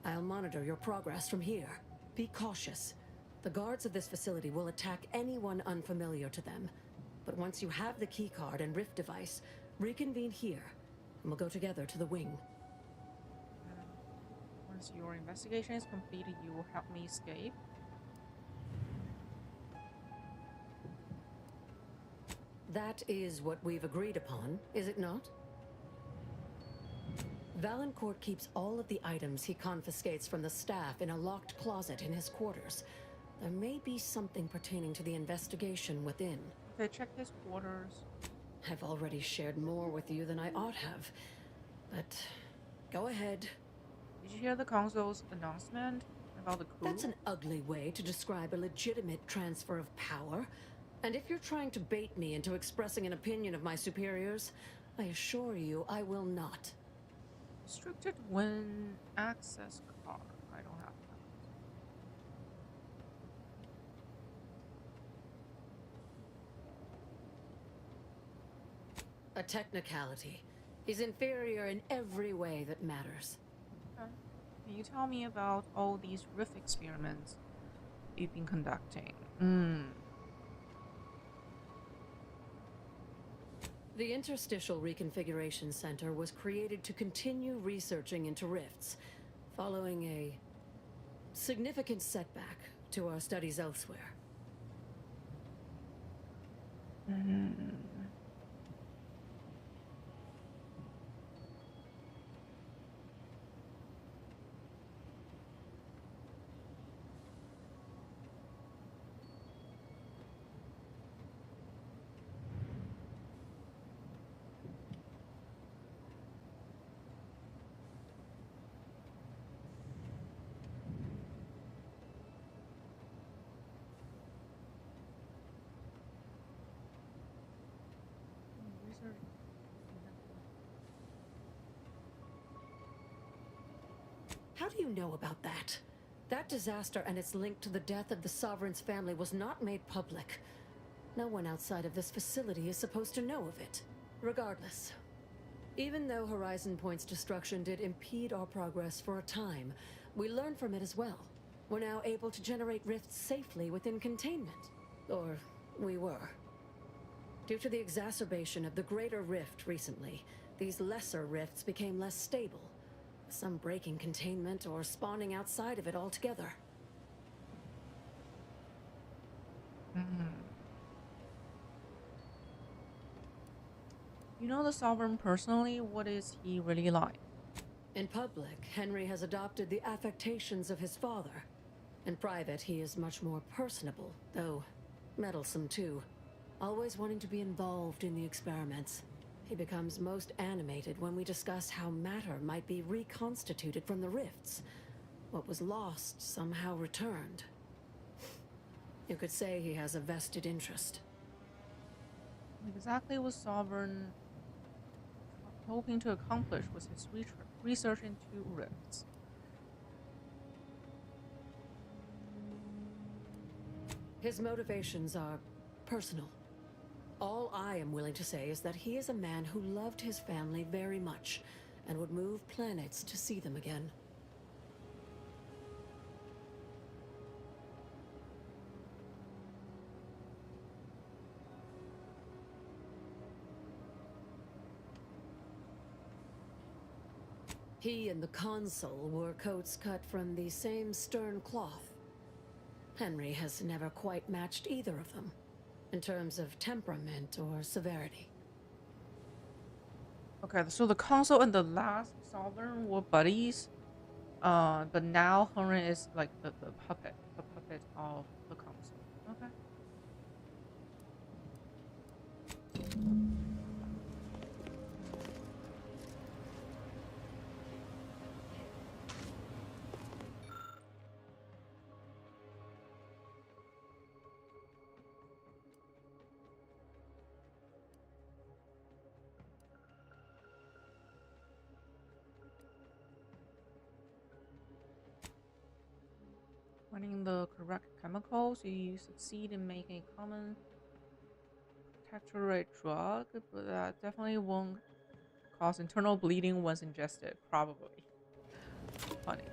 I'll monitor your progress from here. Be cautious. The guards of this facility will attack anyone unfamiliar to them. But once you have the key card and rift device, reconvene here, and we'll go together to the wing. Once your investigation is completed, you will help me escape. That is what we've agreed upon, is it not? Valancourt keeps all of the items he confiscates from the staff in a locked closet in his quarters. There may be something pertaining to the investigation within. Okay, check his quarters. I've already shared more with you than I ought have, but go ahead. Did you hear the Council's announcement about the coup? That's an ugly way to describe a legitimate transfer of power. And if you're trying to bait me into expressing an opinion of my superiors, I assure you I will not. Restricted win access card. I don't have that. A technicality. He's inferior in every way that matters. Okay. Can you tell me about all these rift experiments you've been conducting? The Interstitial Reconfiguration Center was created to continue researching into rifts, following a significant setback to our studies elsewhere. How do you know about that? That disaster and its link to the death of the Sovereign's family was not made public. No one outside of this facility is supposed to know of it. Regardless, even though Horizon Point's destruction did impede our progress for a time, we learned from it as well. We're now able to generate rifts safely within containment. Or we were. Due to the exacerbation of the Greater Rift recently, these lesser rifts became less stable. Some breaking containment or spawning outside of it altogether. You know the Sovereign personally? What is he really like? In public, Henry has adopted the affectations of his father. In private, he is much more personable, though meddlesome too. Always wanting to be involved in the experiments. He becomes most animated when we discuss how matter might be reconstituted from the rifts. What was lost somehow returned. You could say he has a vested interest. Exactly what Sovereign hoping to accomplish with his research into rifts. His motivations are personal. All I am willing to say is that he is a man who loved his family very much and would move planets to see them again. He and the Consul wore coats cut from the same stern cloth. Henry has never quite matched either of them, in terms of temperament or severity. Okay, so the Consul and the last Sovereign were buddies, but now Henry is like the puppet of the Consul. Okay. Finding the correct chemicals, you succeed in making a common protectorate drug, but that definitely won't cause internal bleeding once ingested, probably. Funny.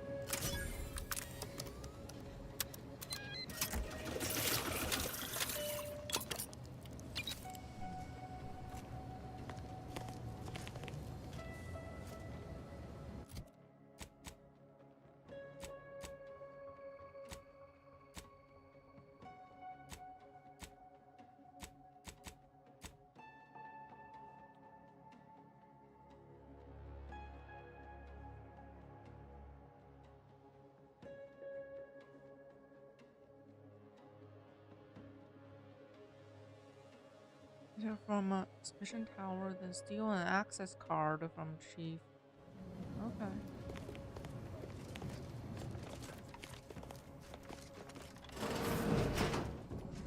From a suspicion tower, then steal an access card from Chief. Okay.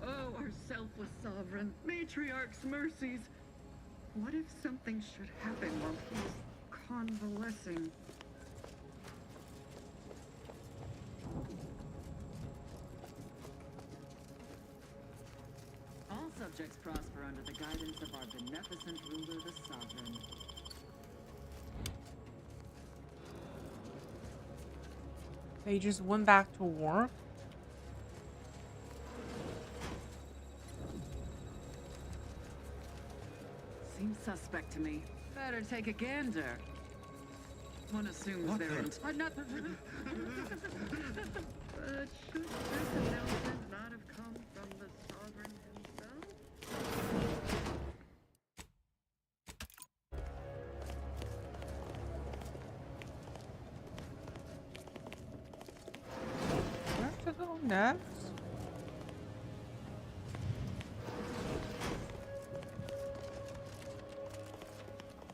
Oh, our selfless sovereign, matriarch's mercies. What if something should happen while he's convalescing? All subjects prosper under the guidance of our beneficent ruler, the Sovereign. They just went back to work. Seems suspect to me. Better take a gander. One assumes What they're the- I'm not. But should this announcement not have come from the Sovereign himself? Where to go next?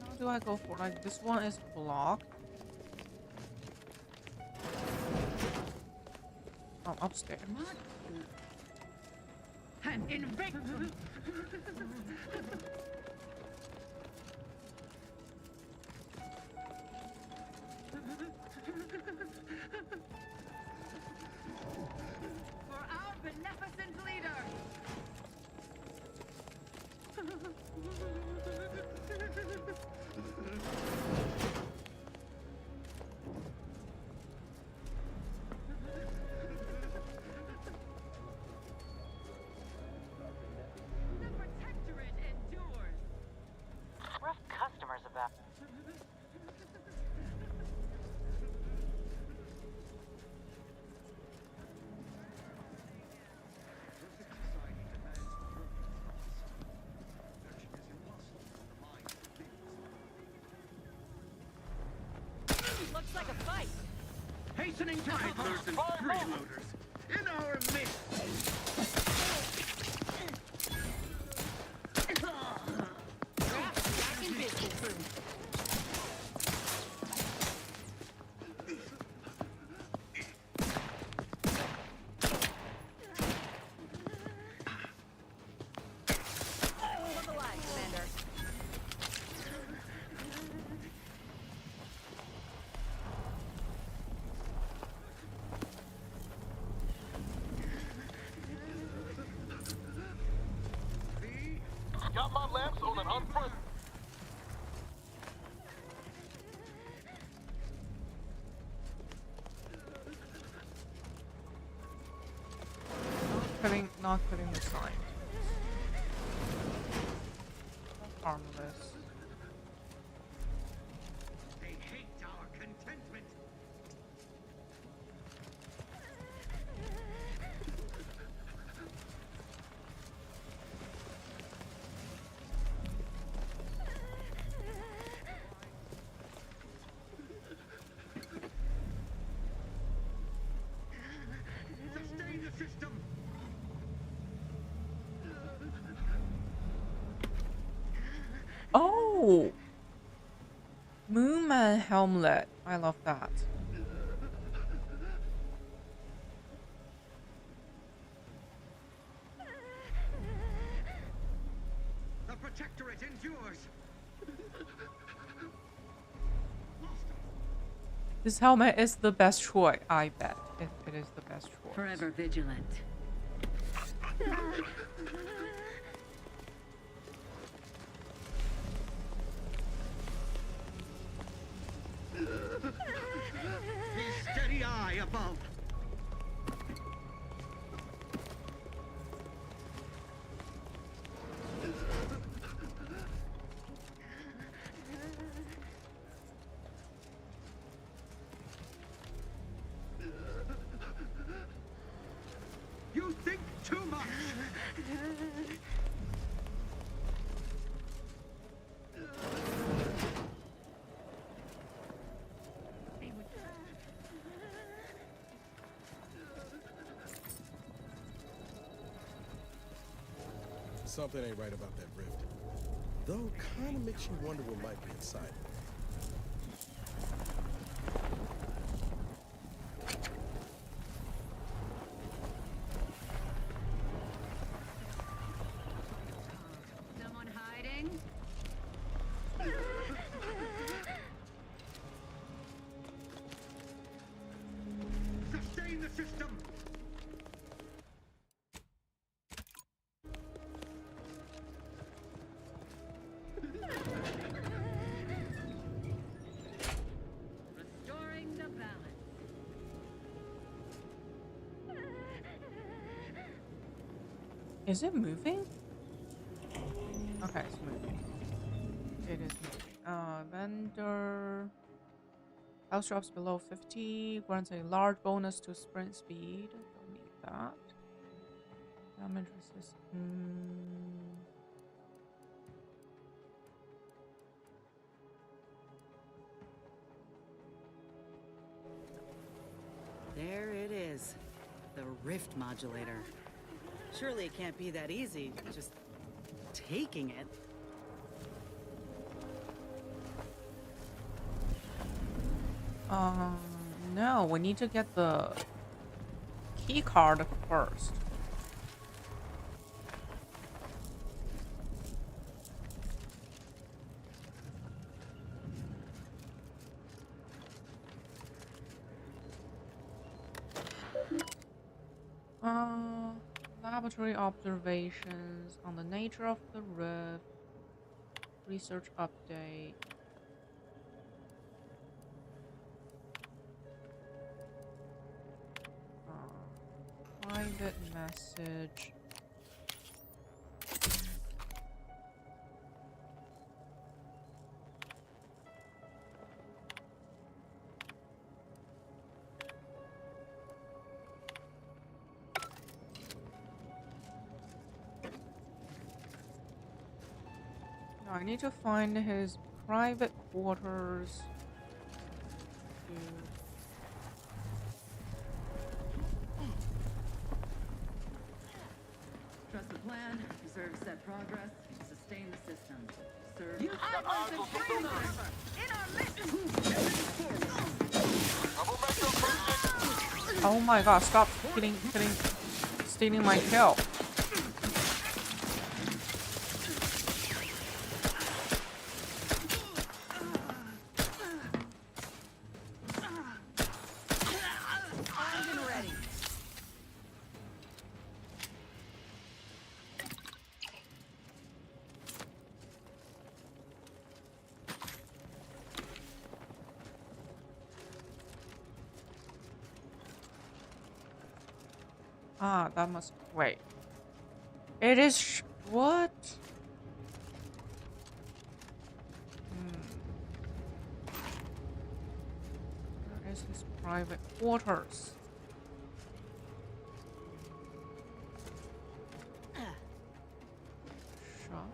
How do I go for like this one is blocked? Oh, upstairs. An invictum! For our beneficent leader! The Protectorate endures! Rough customers about. Looks like a fight. Hastening to idlers and freeloaders in our midst. Back in business room. Look alive, Commander. Got my lamps on an unfriendly. Not putting the sign. Harmless. They hate our contentment. Sustain the system. Oh! Moonman helmet. I love that. The Protectorate endures. This helmet is the best choice, I bet. It is the best choice. Forever vigilant. His steady eye above. You think too much. Something ain't right about that rift. Though, kinda makes you wonder what might be inside. Someone hiding? Sustain the system. Restoring the balance. Is it moving? Okay, it's moving. It is moving. Vendor. House drops below 50. Grants a large bonus to sprint speed. Don't need that. Damage resist. There it is. The Rift Modulator. Surely it can't be that easy, just taking it. No, we need to get the key card first. Laboratory observations on the nature of the rift. Research update. Private message. Now I need to find his private quarters. Trust the plan, preserve said progress, sustain the system. Serve. You I was the forever in our mission. Oh my god, stop stealing my kill. Ah, that must wait. It is what? Where is his private quarters? Shop.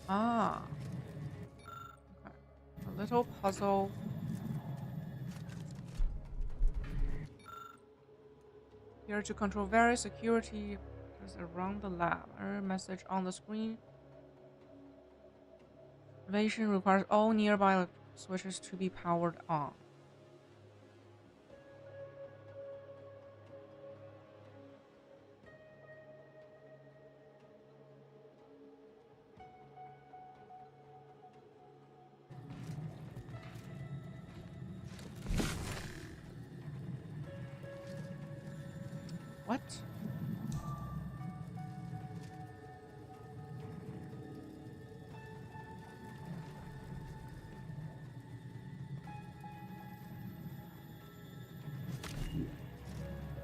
Ah. Okay. A little puzzle. Here to control various security around the lab. Error message on the screen. Activation requires all nearby switches to be powered on. What?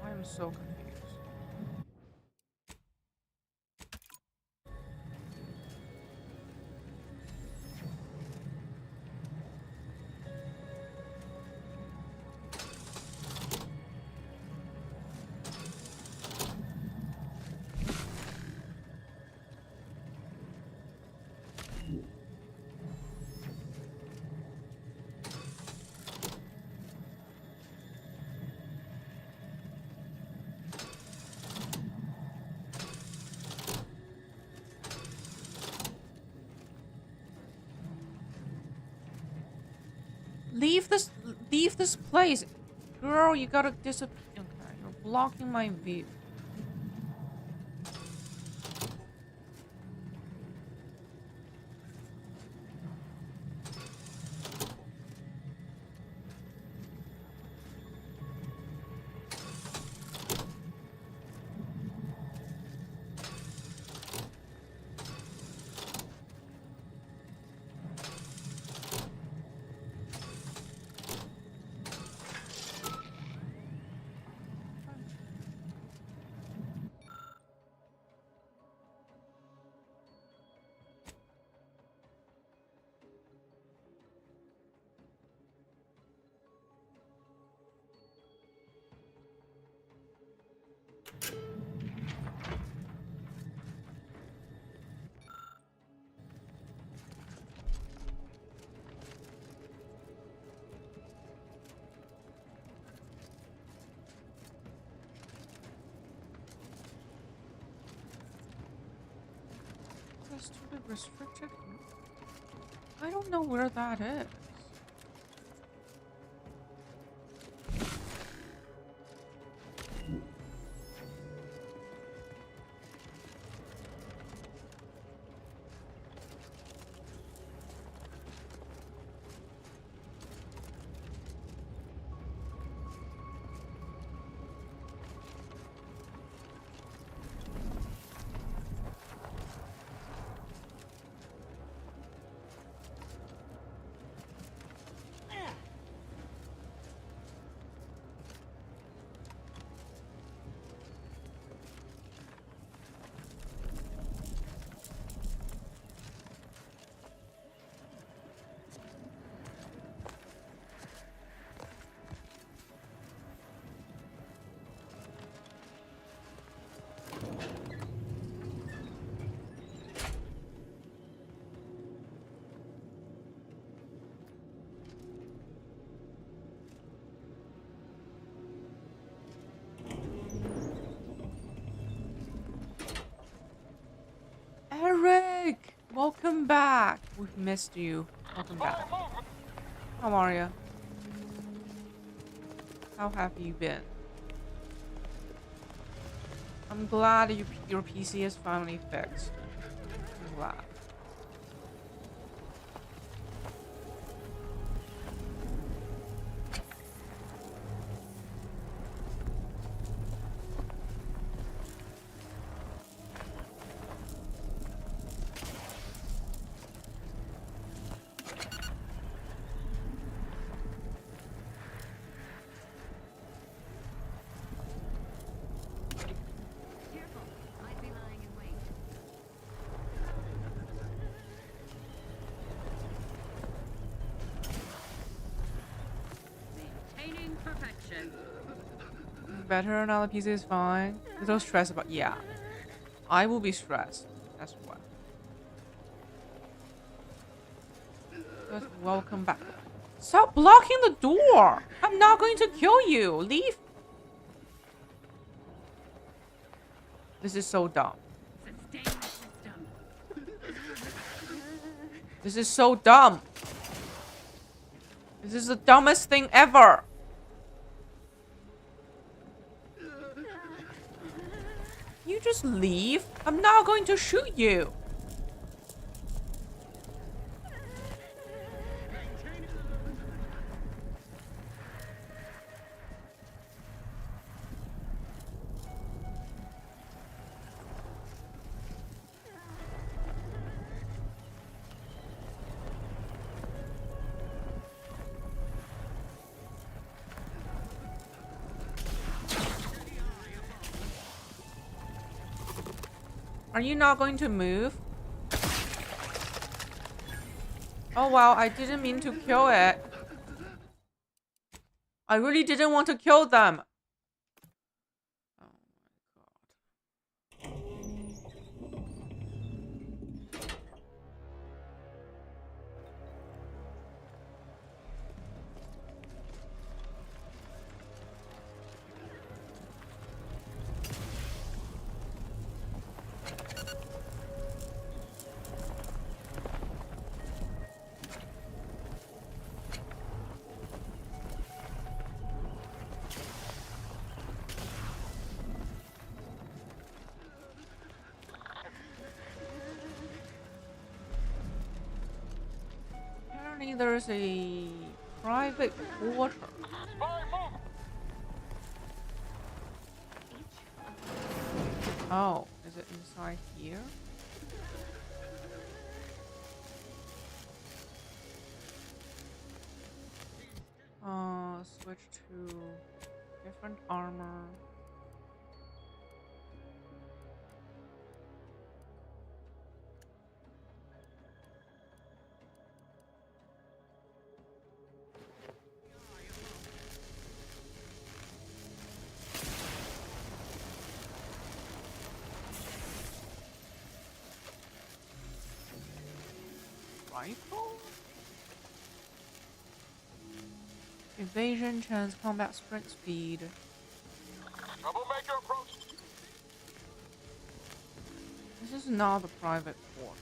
I'm so confused. Leave this place. Girl, you gotta disappear. Okay, you're blocking my view. Access to the restricted. I don't know where that is. Eric! Welcome back! We've missed you. Welcome back. How are you? How have you been? I'm glad your PC is finally fixed. I'm glad. Perfection. Better now the PC is fine. Little stressed about I will be stressed as well. But welcome back. Stop blocking the door! I'm not going to kill you! Leave! This is so dumb. This is so dumb. This is the dumbest thing ever. You just leave? I'm not going to shoot you. Are you not going to move? Oh wow, I didn't mean to kill it. I really didn't want to kill them. Apparently there's a private quarter. Oh, is it inside here? Switch to different armor. Rifle? Evasion, chance, combat, sprint speed. Troublemaker approach. This is not a private quarter.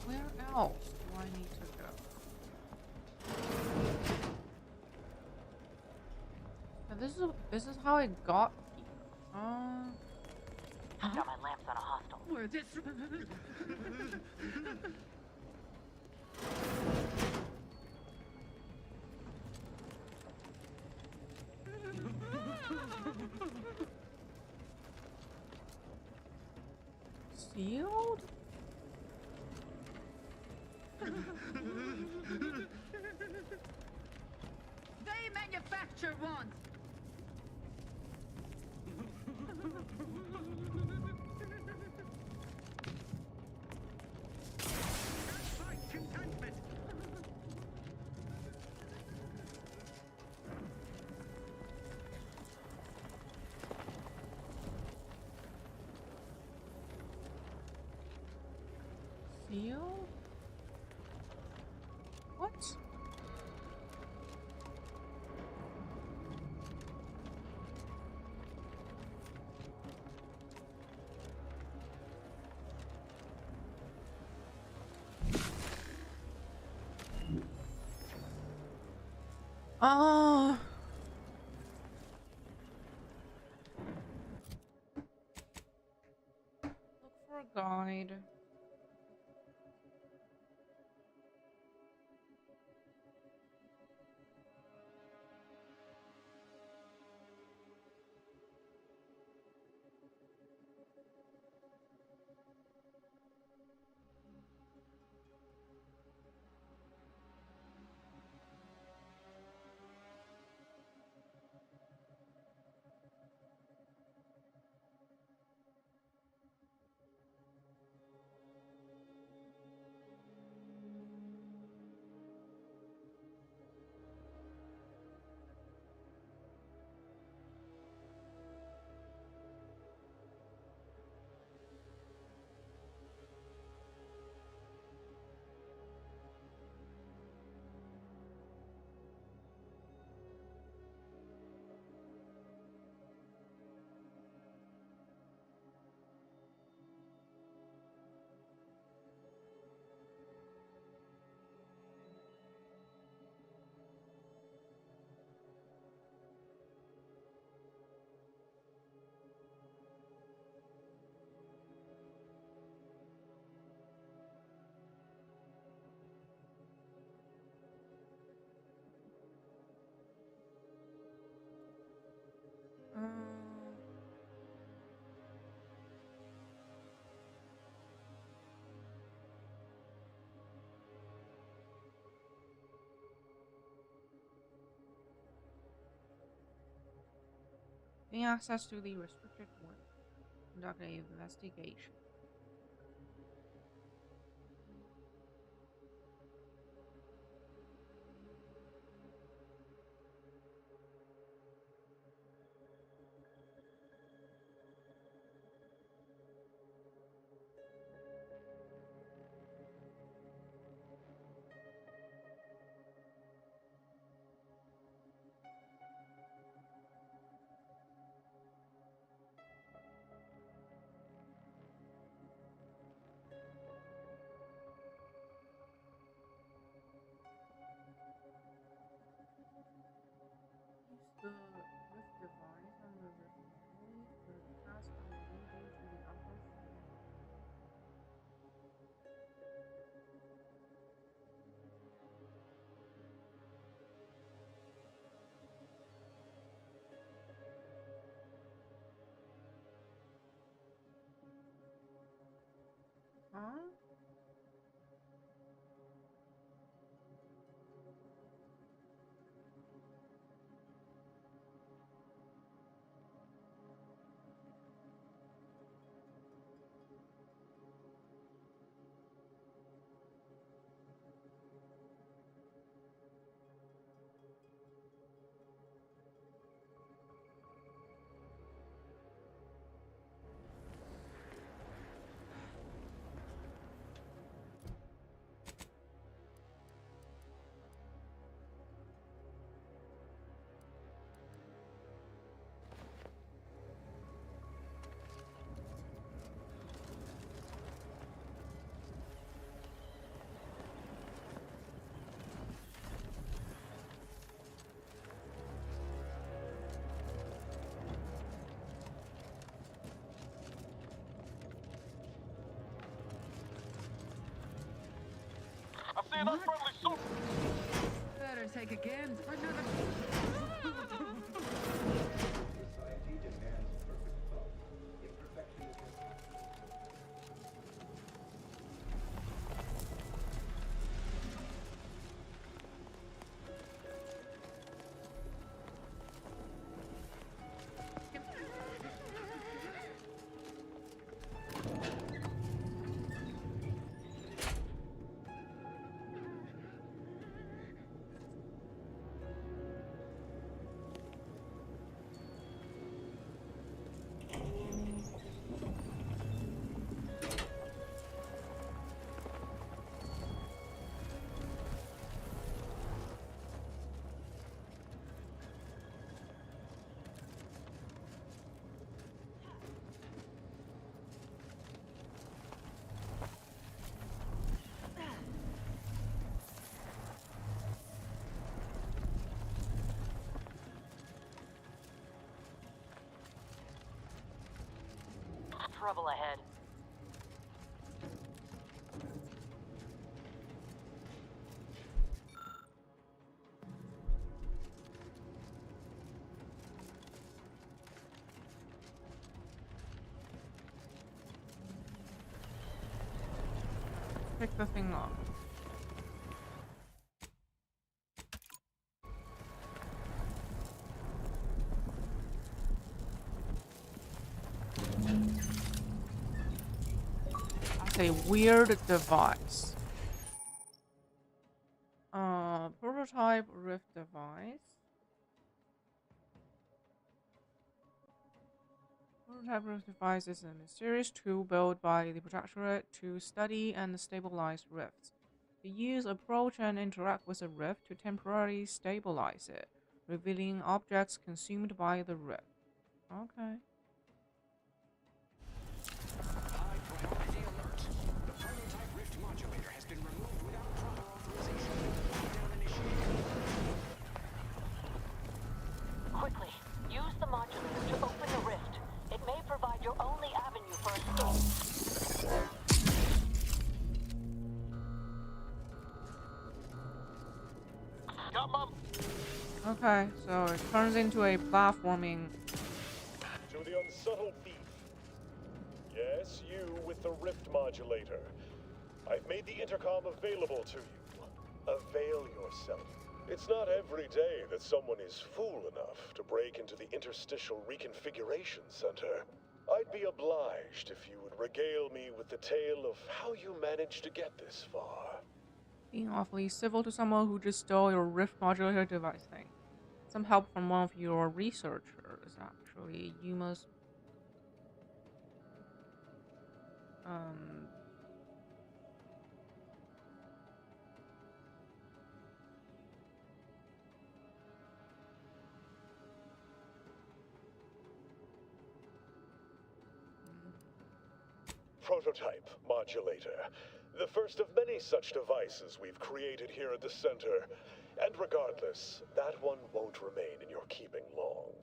Where else do I need to go? And this is how I got here. Got my lamps on a hostile. Where this? Sealed? They manufacture ones. Sealed? What? Ah. Look for a guide. Gain access to the restricted room. Conduct an investigation. The rift device on the rift blade to pass from the window to the upper floor. Huh? see an unfriendly soldier. Better take again. Another. Society demands perfect thought. Imperfection is Trouble ahead. Pick the thing up. That's a weird device. Prototype Rift device. Prototype Rift device is a mysterious tool built by the Protectorate to study and stabilize rifts. The user approach and interact with a rift to temporarily stabilize it, revealing objects consumed by the rift. Okay. High priority alert. The prototype rift modulator has been removed without proper authorization. Lockdown initiated. Quickly, use the modulator to open the rift. It may provide your only avenue for escape. Got my... Okay, so it turns into a platforming. To the unsubtle thief. Yes, you with the rift modulator. I've made the intercom available to you. Avail yourself. It's not every day that someone is fool enough to break into the Interstitial Reconfiguration Center. I'd be obliged if you would regale me with the tale of how you managed to get this far. Being awfully civil to someone who just stole your rift modulator device thing. Some help from one of your researchers, actually. You must... Prototype modulator. The first of many such devices we've created here at the center. And regardless, that one won't remain in your keeping long.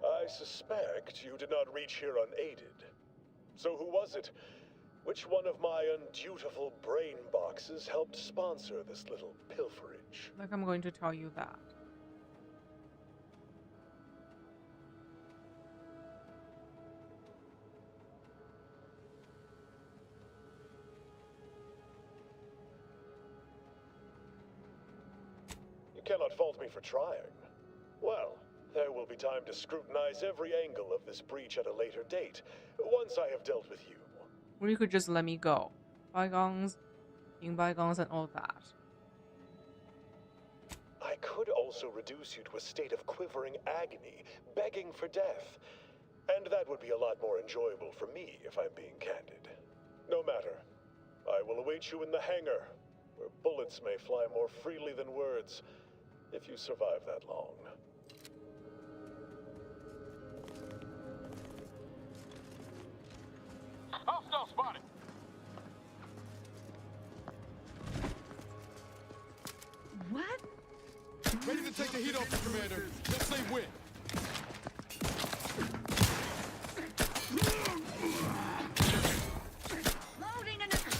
I suspect you did not reach here unaided. So who was it? Which one of my undutiful brain boxes helped sponsor this little pilferage? Like I'm going to tell you that. You cannot fault me for trying. Well, there will be time to scrutinize every angle of this breach at a later date, once I have dealt with you. Or you could just let me go. Bygones, being bygones and all that. I could also reduce you to a state of quivering agony, begging for death. And that would be a lot more enjoyable for me, if I'm being candid. No matter. I will await you in the hangar, where bullets may fly more freely than words, if you survive that long. Hostile spotted. What? Ready to take the heat off the commander. Just say when. Loading another.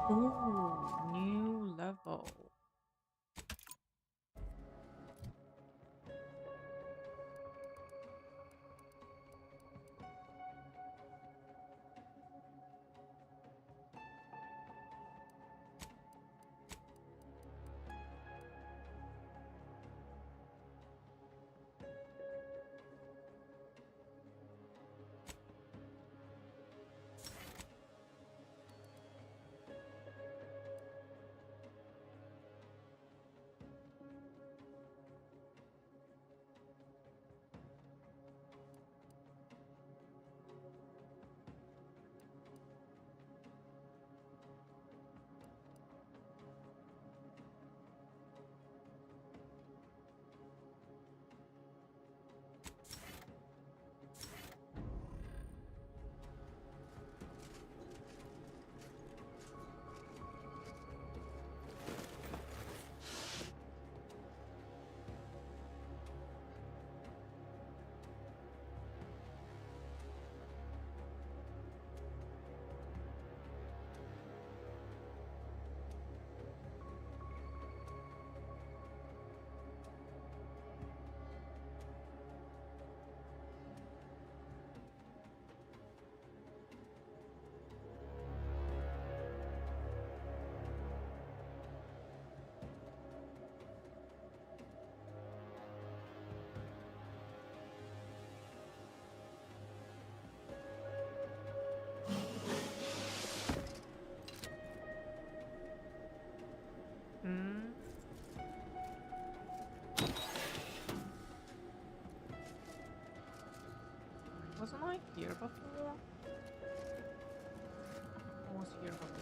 Ooh, new level. Wasn't I here before? I was here before.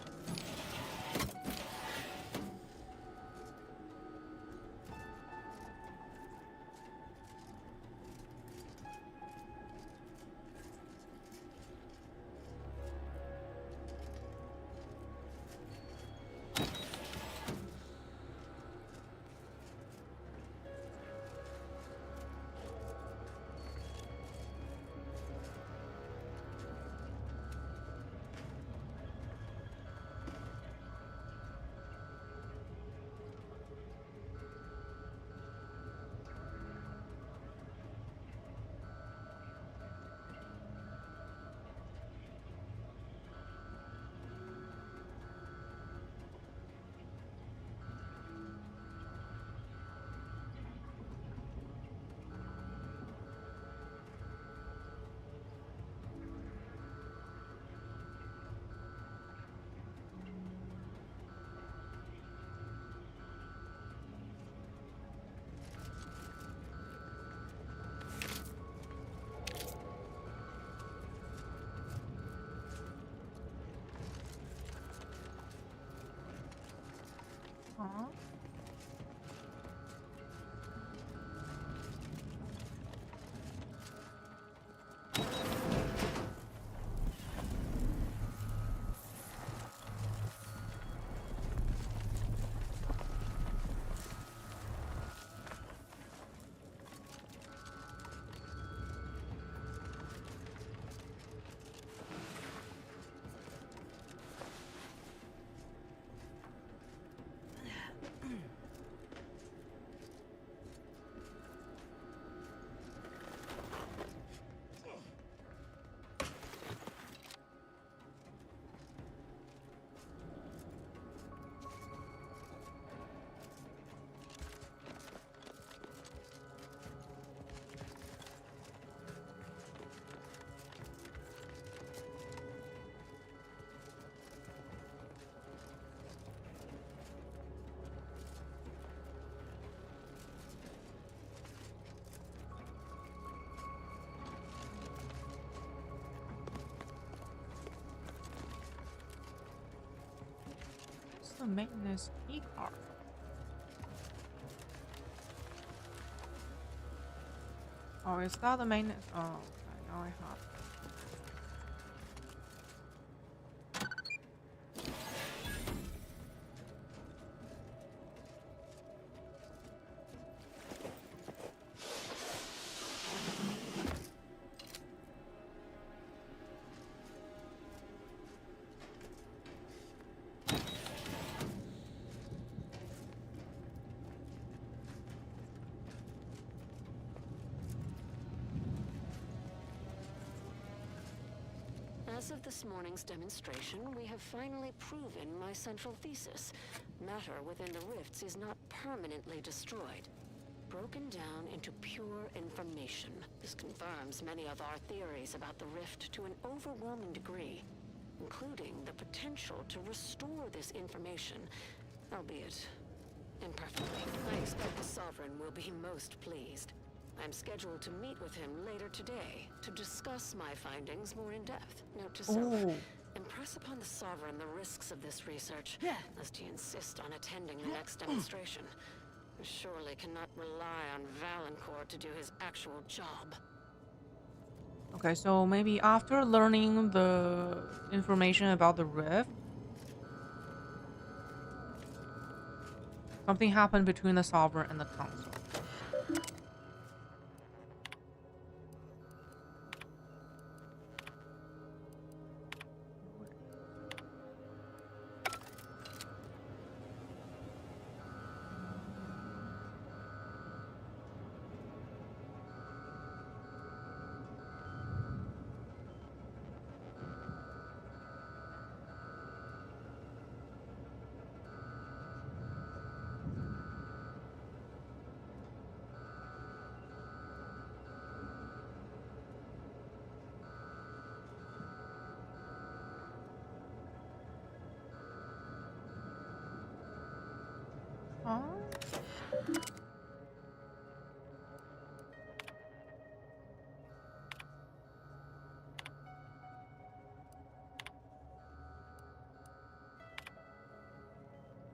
Huh? What's the maintenance key card? Oh, is that the maintenance? Oh, okay, now I have. As of this morning's demonstration, we have finally proven my central thesis. Matter within the rifts is not permanently destroyed. Broken down into pure information. This confirms many of our theories about the rift to an overwhelming degree, including the potential to restore this information, albeit imperfectly. I expect the Sovereign will be most pleased. I'm scheduled to meet with him later today to discuss my findings more in depth. Note to self, impress upon the Sovereign the risks of this research, lest he insist on attending the next demonstration. I surely cannot rely on Valancourt to do his actual job. Okay, so maybe after learning the information about the rift, something happened between the Sovereign and the Council. Huh?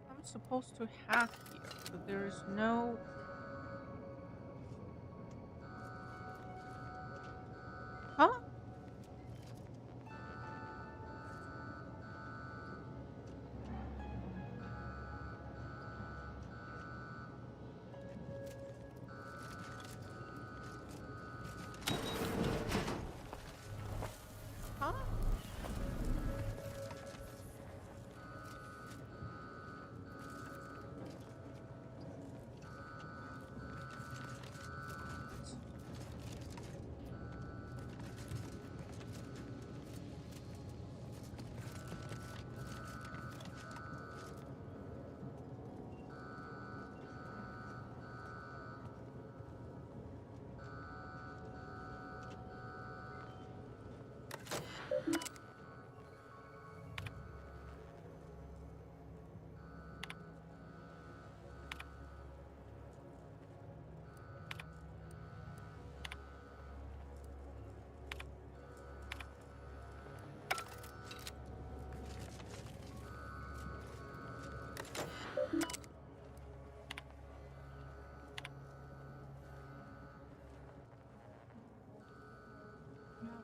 I'm supposed to hack here, but there is no... Huh? Huh?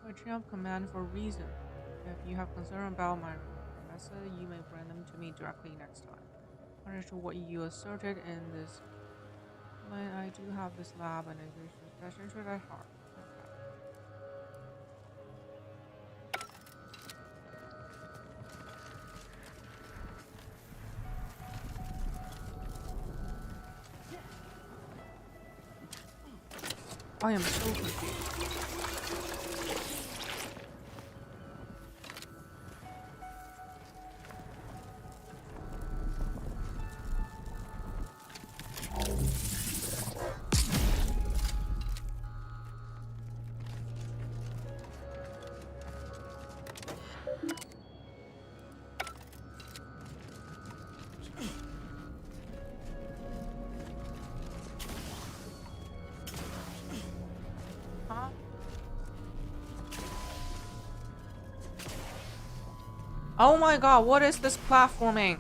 I chain of command for a reason. If you have concern about my method, you may bring them to me directly next time. Not sure what you asserted in this. When I do have this lab and it is best interest at heart. I am so confused. Oh my god, what is this platforming?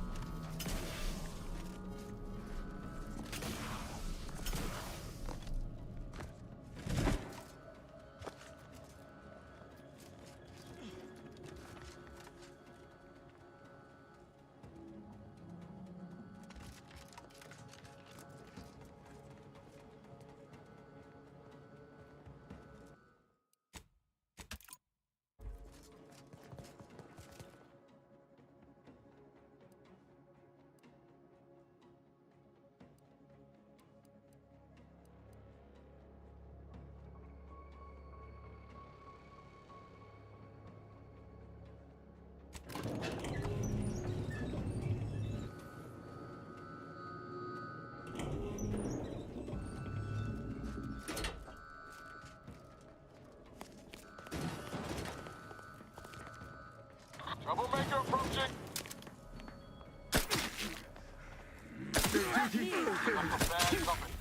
some bad company.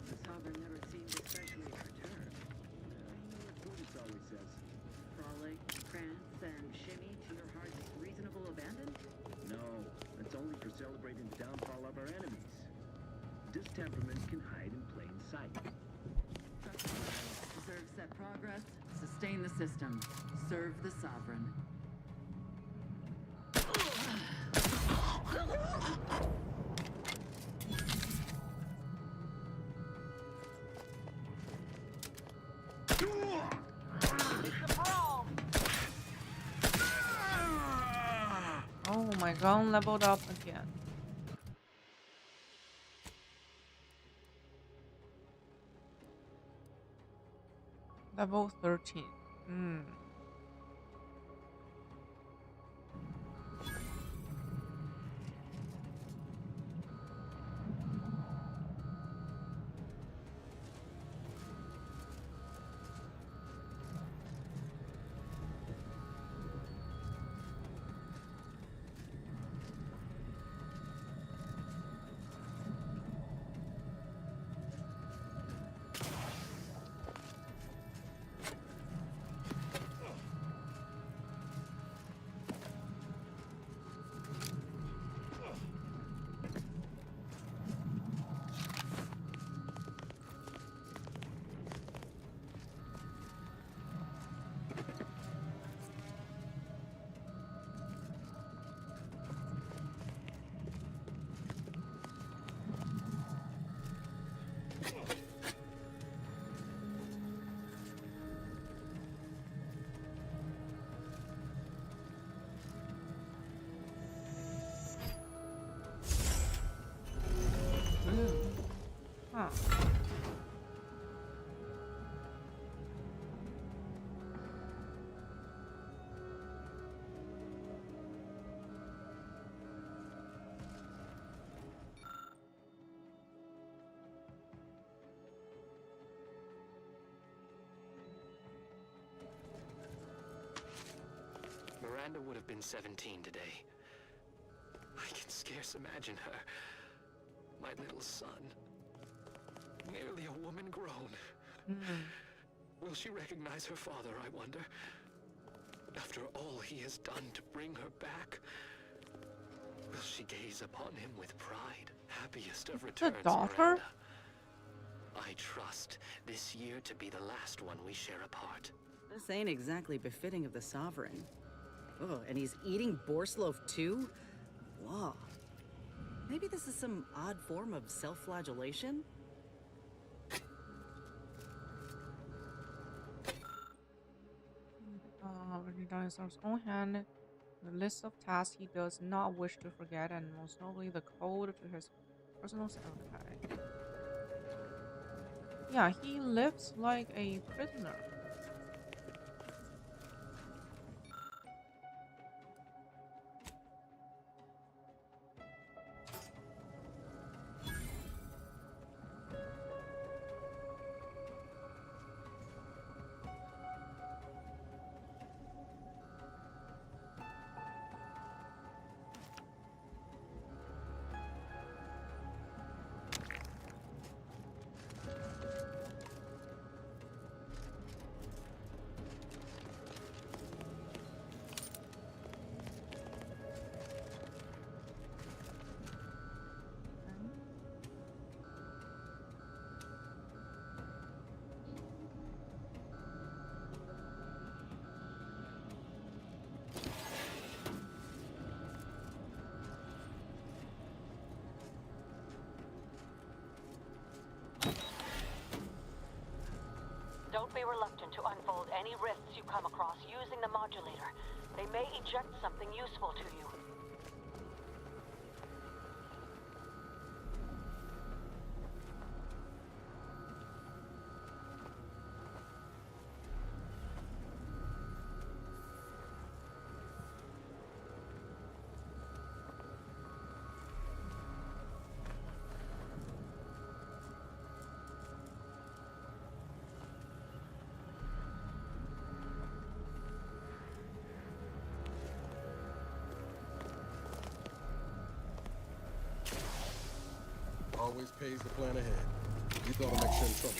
The Sovereign never seemed especially perturbed. You know what Buddhist always says. Frolic, prance, and shimmy to your heart's reasonable abandon? No, that's only for celebrating the downfall of our enemies. Distemperament can hide in plain sight. Preserve set progress, sustain the system, serve the Sovereign. Oh, my gun leveled up again. Level 13. Huh. Miranda would have been 17 today. I can scarce imagine her. My little son. Nearly a woman grown. Will she recognize her father, I wonder? After all he has done to bring her back, will she gaze upon him with pride? Happiest of returns, daughter? Miranda. I trust this year to be the last one we share apart. This ain't exactly befitting of the Sovereign. Oh, and he's eating boar's loaf too? Whoa. Maybe this is some odd form of self-flagellation? Written down in his own hand the list of tasks he does not wish to forget, and most notably the code to his personal secretary. Yeah, he lives like a prisoner. Don't be reluctant to unfold any rifts you come across using the modulator. They may eject something useful to you. always pays to plan ahead. You thought I'd make sure in trouble.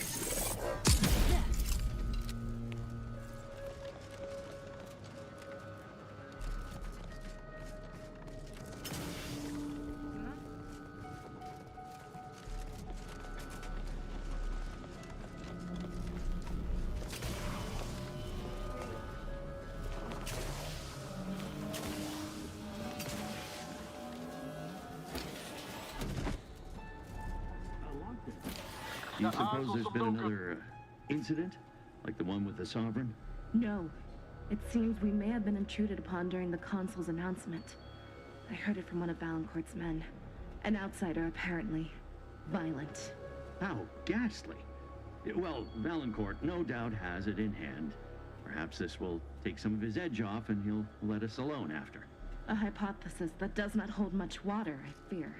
Do you suppose there's been another incident? Like the one with the Sovereign? No. It seems we may have been intruded upon during the Consul's announcement. I heard it from one of Valancourt's men. An outsider, apparently. Violent. How ghastly. Well, Valancourt no doubt has it in hand. Perhaps this will take some of his edge off and he'll let us alone after. A hypothesis that does not hold much water, I fear.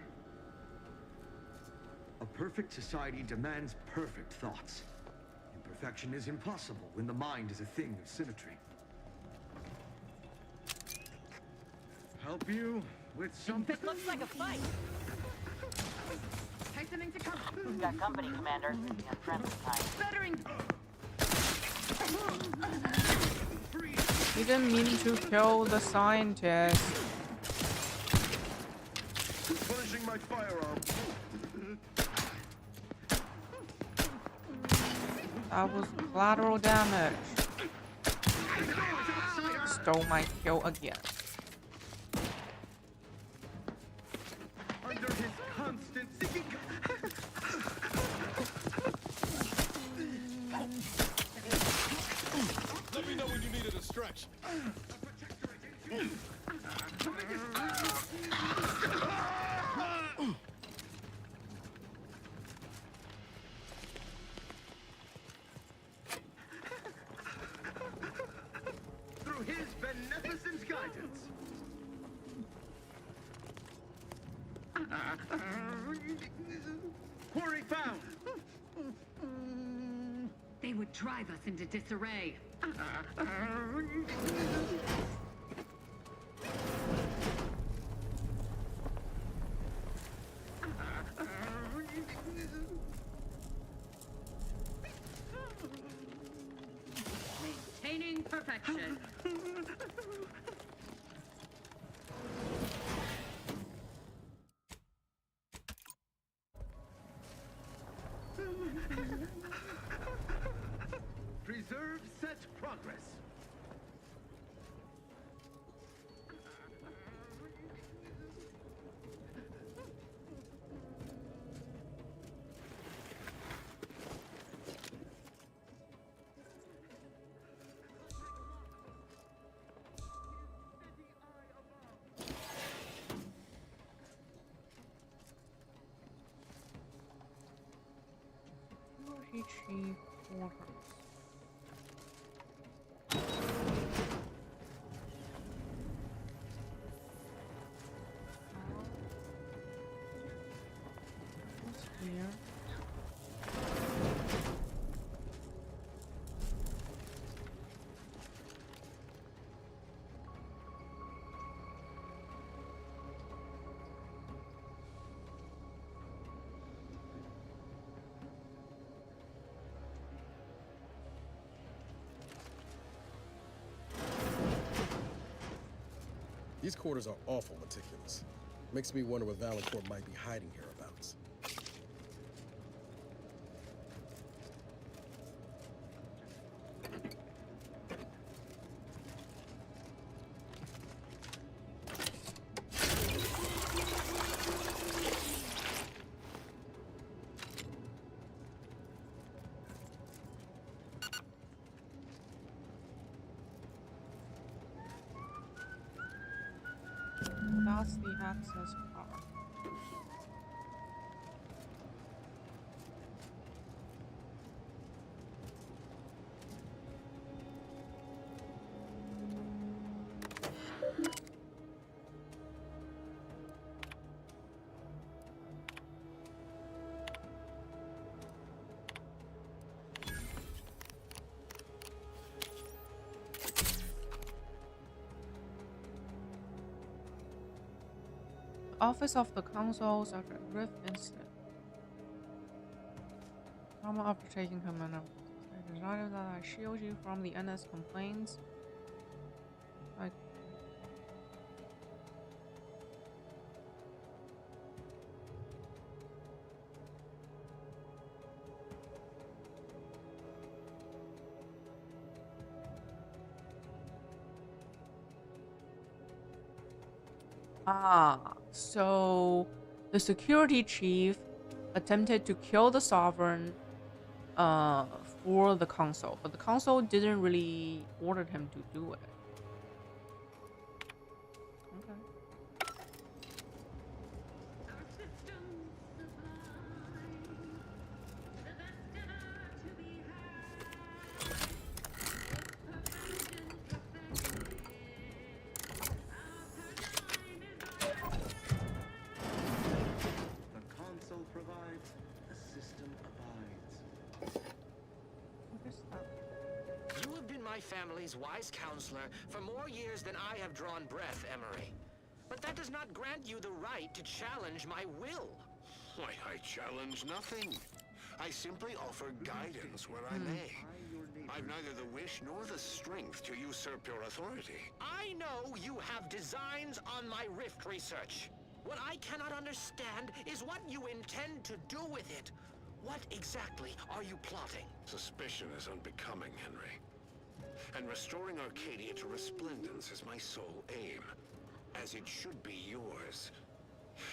A perfect society demands perfect thoughts. Imperfection is impossible when the mind is a thing of symmetry. Help you with something? It looks like a fight. Take something to cover. We've got company, Commander. The unfriendly kind. Bettering. He didn't mean to kill the scientist. Punishing my firearm. That was collateral damage. Stole my kill again. Under his constant seeking. Let me know when you needed a stretch. Through his beneficent guidance. Quarry found. They would drive us into disarray. Maintaining perfection. Preserve set progress. Chief quarters. What's here? These quarters are awful meticulous. Makes me wonder what Valancourt might be hiding hereabouts. That's the access part. Office of the Consuls of the Rift Incident. Trauma after taking command of. I decided that I shield you from the endless complaints. Like. So the security chief attempted to kill the sovereign for the council, but the council didn't really order him to do it. Okay. The console provides, the system abides. What is that? You have been my family's wise counselor for more years than I have drawn breath, Emery. But that does not grant you the right to challenge my will. Why, I challenge nothing. I simply offer guidance where I may. I've neither the wish nor the strength to usurp your authority. I know you have designs on my rift research. What I cannot understand is what you intend to do with it. What exactly are you plotting? Suspicion is unbecoming, Henry. And restoring Arcadia to resplendence is my sole aim, as it should be yours.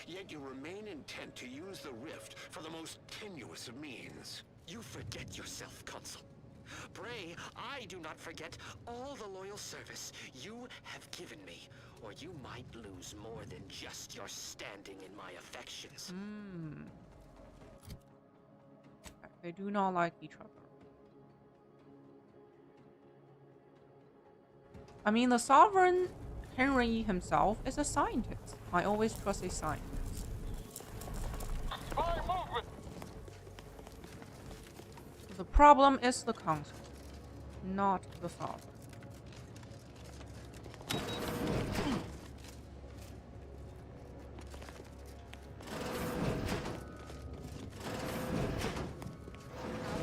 Yet you remain intent to use the rift for the most tenuous of means. You forget yourself, Consul. Pray, I do not forget all the loyal service you have given me, or you might lose more than just your standing in my affections. They do not like each other. I mean, the sovereign, Henry himself, is a scientist. I always trust a scientist. Spy movement! The problem is the council, not the sovereign.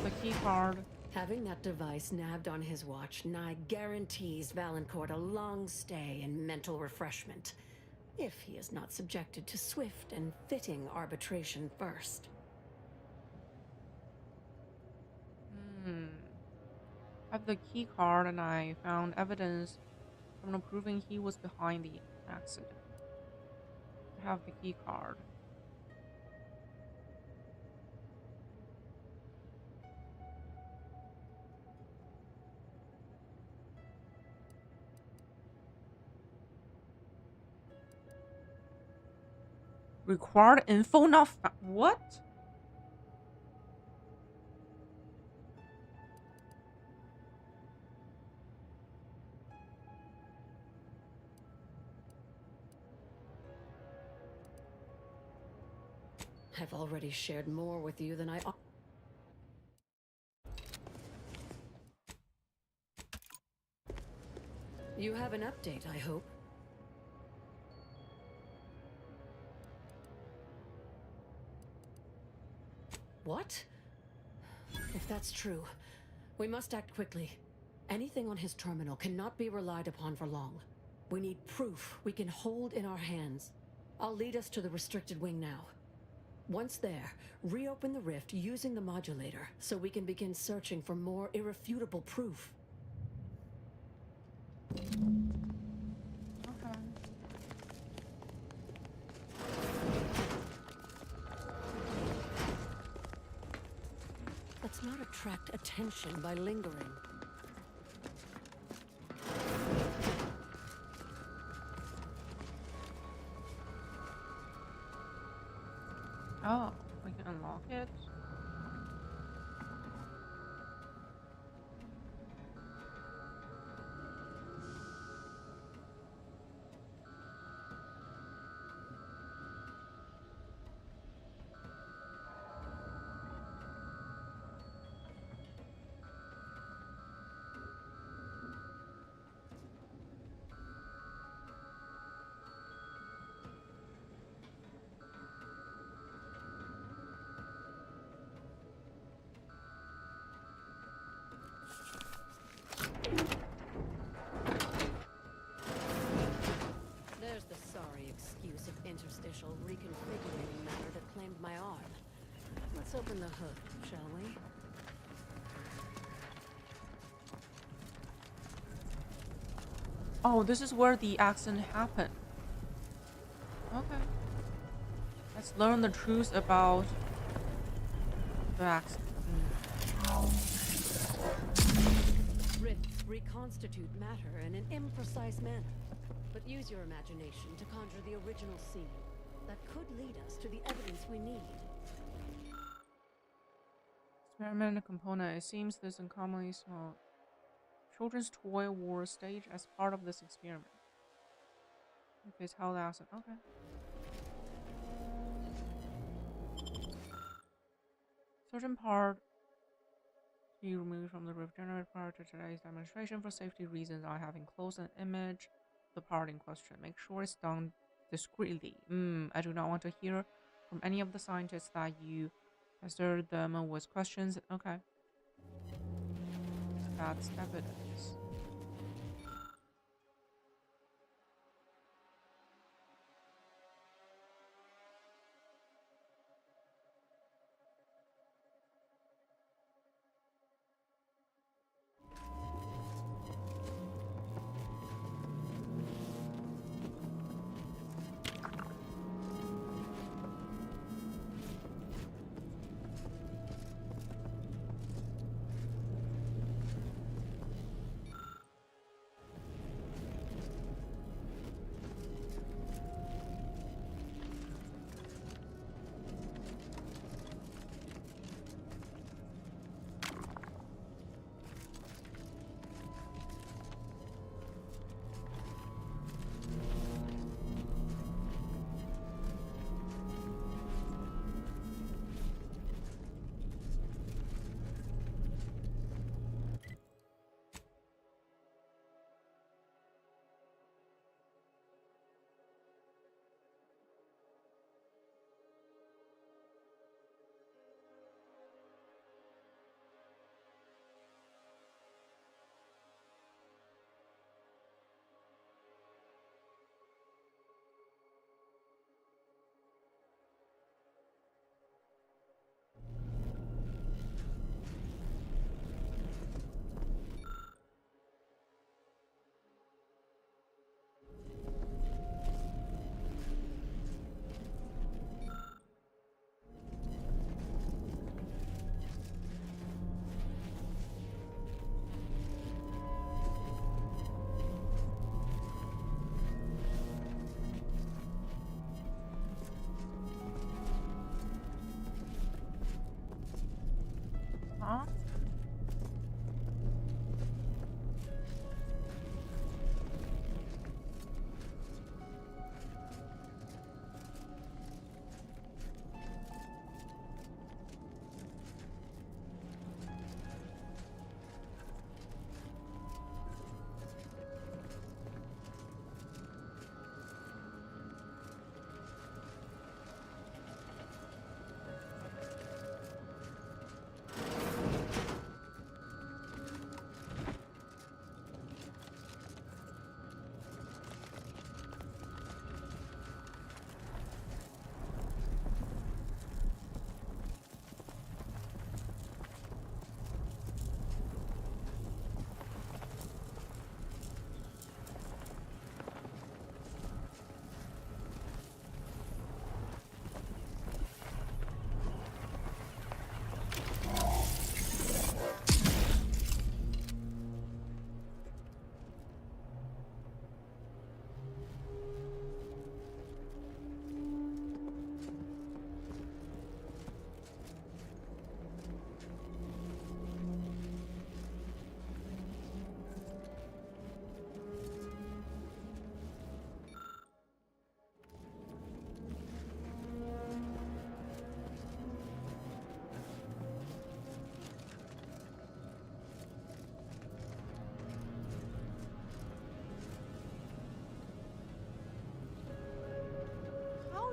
The key card. Having that device nabbed on his watch nigh guarantees Valancourt a long stay and mental refreshment, if he is not subjected to swift and fitting arbitration first. I have the key card and I found evidence from proving he was behind the accident. I have the key card. Required info not found. What? I've already shared more with you than I ought. You have an update, I hope. What? If that's true, we must act quickly. Anything on his terminal cannot be relied upon for long. We need proof we can hold in our hands. I'll lead us to the restricted wing now. Once there, reopen the rift using the modulator so we can begin searching for more irrefutable proof. Okay. Let's not attract attention by lingering. Oh, we can unlock it. the hood, shall we? Oh, this is where the accident happened. Okay. Let's learn the truth about the accident. Rifts reconstitute matter in an imprecise manner, but use your imagination to conjure the original scene that could lead us to the evidence we need. Experimental component. It seems this uncommonly small children's toy war staged as part of this experiment. If it's held accident. Okay. Certain part be removed from the roof generated prior to today's demonstration. For safety reasons, I have enclosed an image of the part in question. Make sure it's done discreetly. I do not want to hear from any of the scientists that you pestered them with questions. Okay. That's evidence. Huh?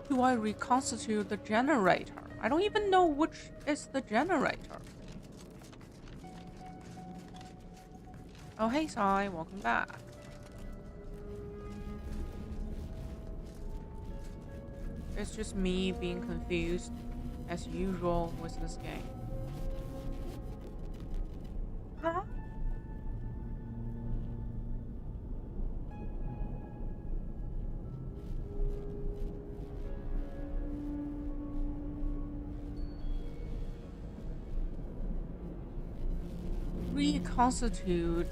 Do I reconstitute the generator? I don't even know which is the generator. Oh, hey, Sai, welcome back. It's just me being confused. as usual with this game. Huh? Reconstitute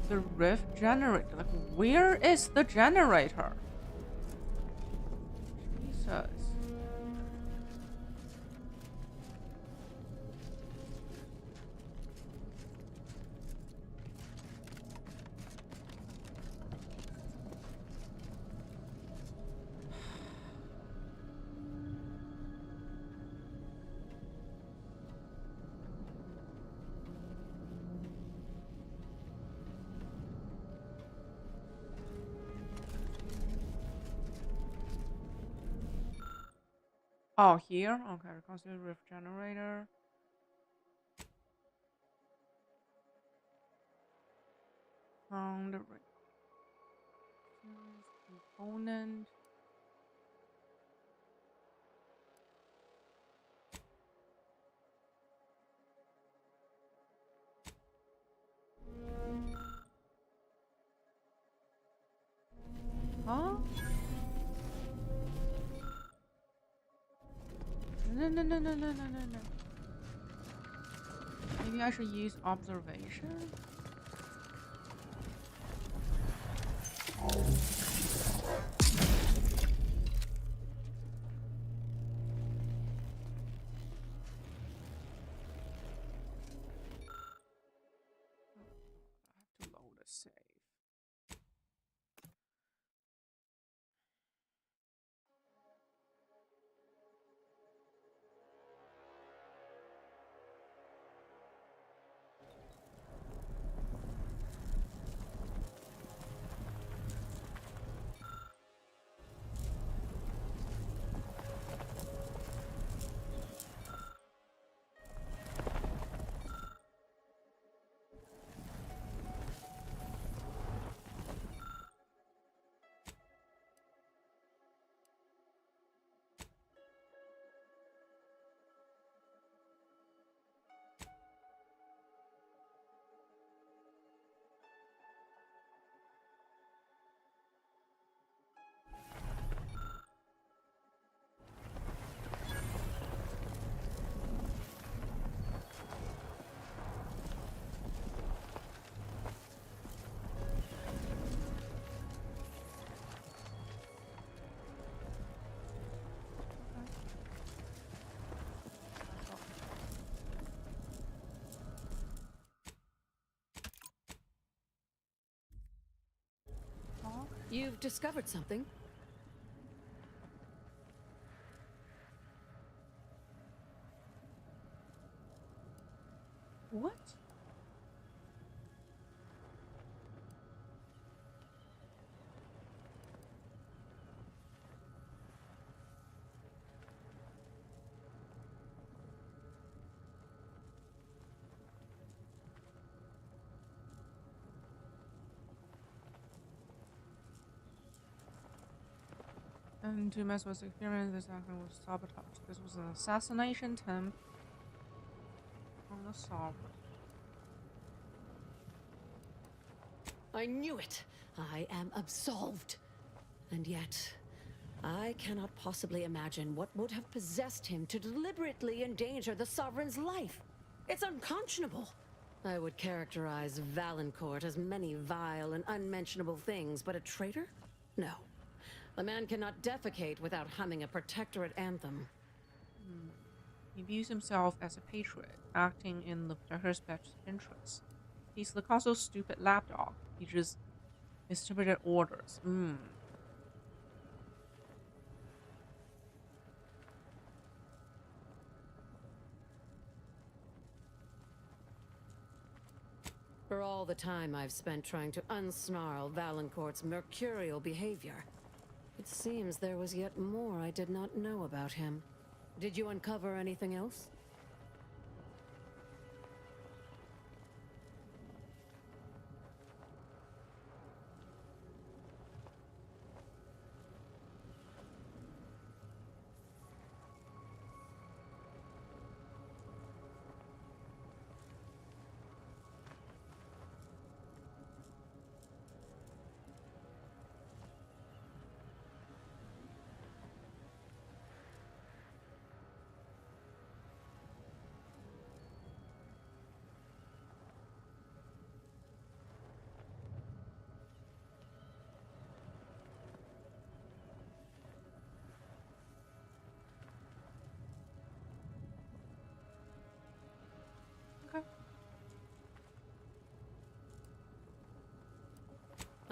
the rift generator. Like, where is the generator? Jesus. Oh, here? Okay, reconstitute rift generator. Found the component. Huh? No. Maybe I should use observation? I have to load a save. You've discovered something. What? And to mess with experience, this action was sabotage. This was an assassination attempt on the Sovereign. I knew it! I am absolved. And yet, I cannot possibly imagine what would have possessed him to deliberately endanger the Sovereign's life. It's unconscionable. I would characterize Valancourt as many vile and unmentionable things, but a traitor? No. The man cannot defecate without humming a protectorate anthem. He views himself as a patriot, acting in the Protector's best interests. He's the consul's stupid lapdog. He just distributed orders. For all the time I've spent trying to unsnarl Valancourt's mercurial behavior, it seems there was yet more I did not know about him. Did you uncover anything else?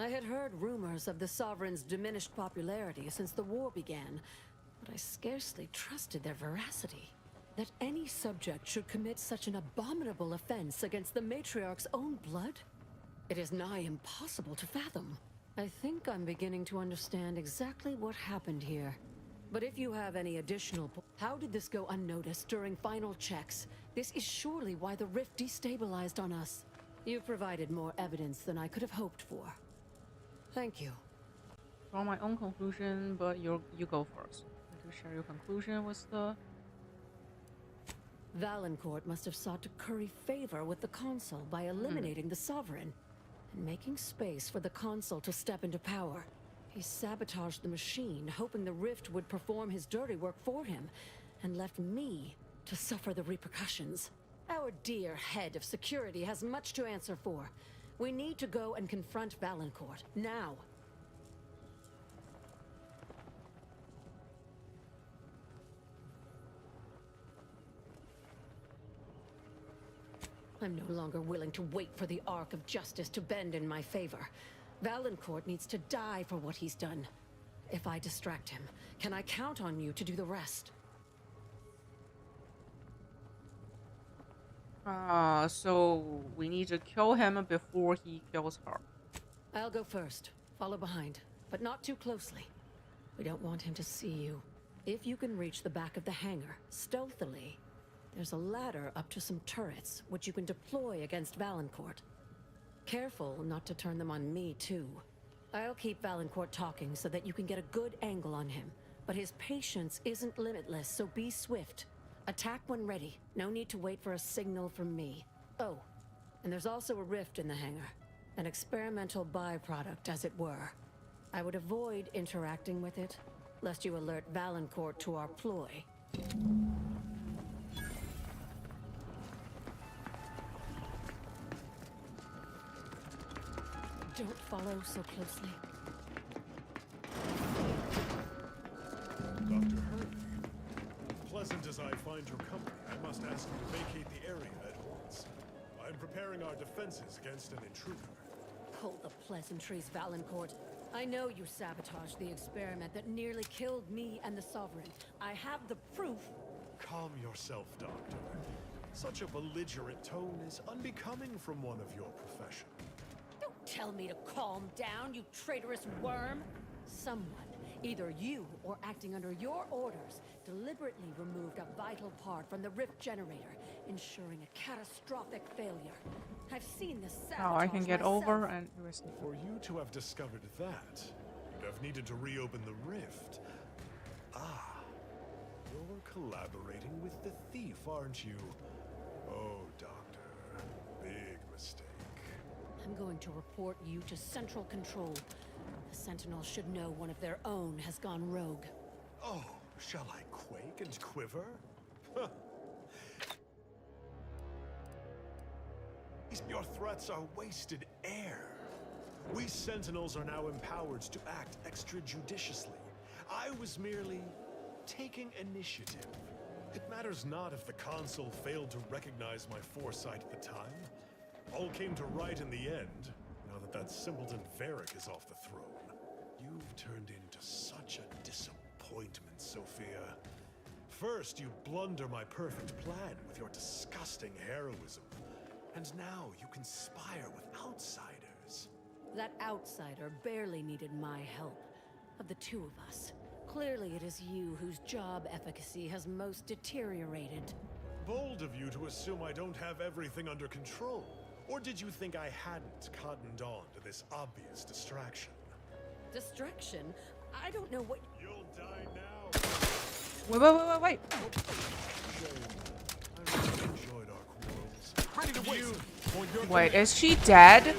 I had heard rumors of the Sovereign's diminished popularity since the war began, but I scarcely trusted their veracity. That any subject should commit such an abominable offense against the Matriarch's own blood? It is nigh impossible to fathom. I think I'm beginning to understand exactly what happened here. But if you have any additional... How did this go unnoticed during final checks? This is surely why the rift destabilized on us. You've provided more evidence than I could have hoped for. Thank you. Draw my own conclusion, but you go first. To share your conclusion with the... Valancourt must have sought to curry favor with the Consul by eliminating the Sovereign and making space for the Consul to step into power. He sabotaged the machine, hoping the Rift would perform his dirty work for him, and left me to suffer the repercussions. Our dear head of security has much to answer for. We need to go and confront Valancourt, now. I'm no longer willing to wait for the arc of justice to bend in my favor. Valancourt needs to die for what he's done. If I distract him, can I count on you to do the rest? So we need to kill him before he kills her. I'll go first. Follow behind, but not too closely. We don't want him to see you. If you can reach the back of the hangar, stealthily, there's a ladder up to some turrets, which you can deploy against Valancourt. Careful not to turn them on me, too. I'll keep Valancourt talking so that you can get a good angle on him. But his patience isn't limitless, so be swift. Attack when ready. No need to wait for a signal from me. Oh, and there's also a rift in the hangar. An experimental byproduct, as it were. I would avoid interacting with it, lest you alert Valancourt to our ploy. Don't follow so closely. Dr. Hurley, pleasant as I find your company, I must ask you to vacate the area at once. I'm preparing our defenses against an intruder. Hold the pleasantries, Valancourt. I know you sabotaged the experiment that nearly killed me and the Sovereign. I have the proof. Calm yourself, Doctor. Such a belligerent tone is unbecoming from one of your profession. Don't tell me to calm down, you traitorous worm! Someone, either you or acting under your orders, deliberately removed a vital part from the rift generator, ensuring a catastrophic failure. I've seen this sabotage Now I can get myself. over and erase it. For you to have discovered that, you'd have needed to reopen the rift. Ah, you're collaborating with the thief, aren't you? Oh, Doctor, big mistake. I'm going to report you to Central Control. The Sentinels should know one of their own has gone rogue. Oh, shall I quake and quiver? Huh. Your threats are wasted air. We Sentinels are now empowered to act extrajudiciously. I was merely taking initiative. It matters not if the Consul failed to recognize my foresight at the time. All came to right in the end, now that that simpleton Varric is off the throne. You've turned into such a disappointment, Sophia. First, you blunder my perfect plan with your disgusting heroism. And now you conspire with outsiders. That outsider barely needed my help. Of the two of us, clearly it is you whose job efficacy has most deteriorated. Bold of you to assume I don't have everything under control. Or did you think I hadn't cottoned on to this obvious distraction? Distraction? I don't know what... You'll die now. Wait. I really enjoyed our quarrels. Ready to wait. Wait, is she dead?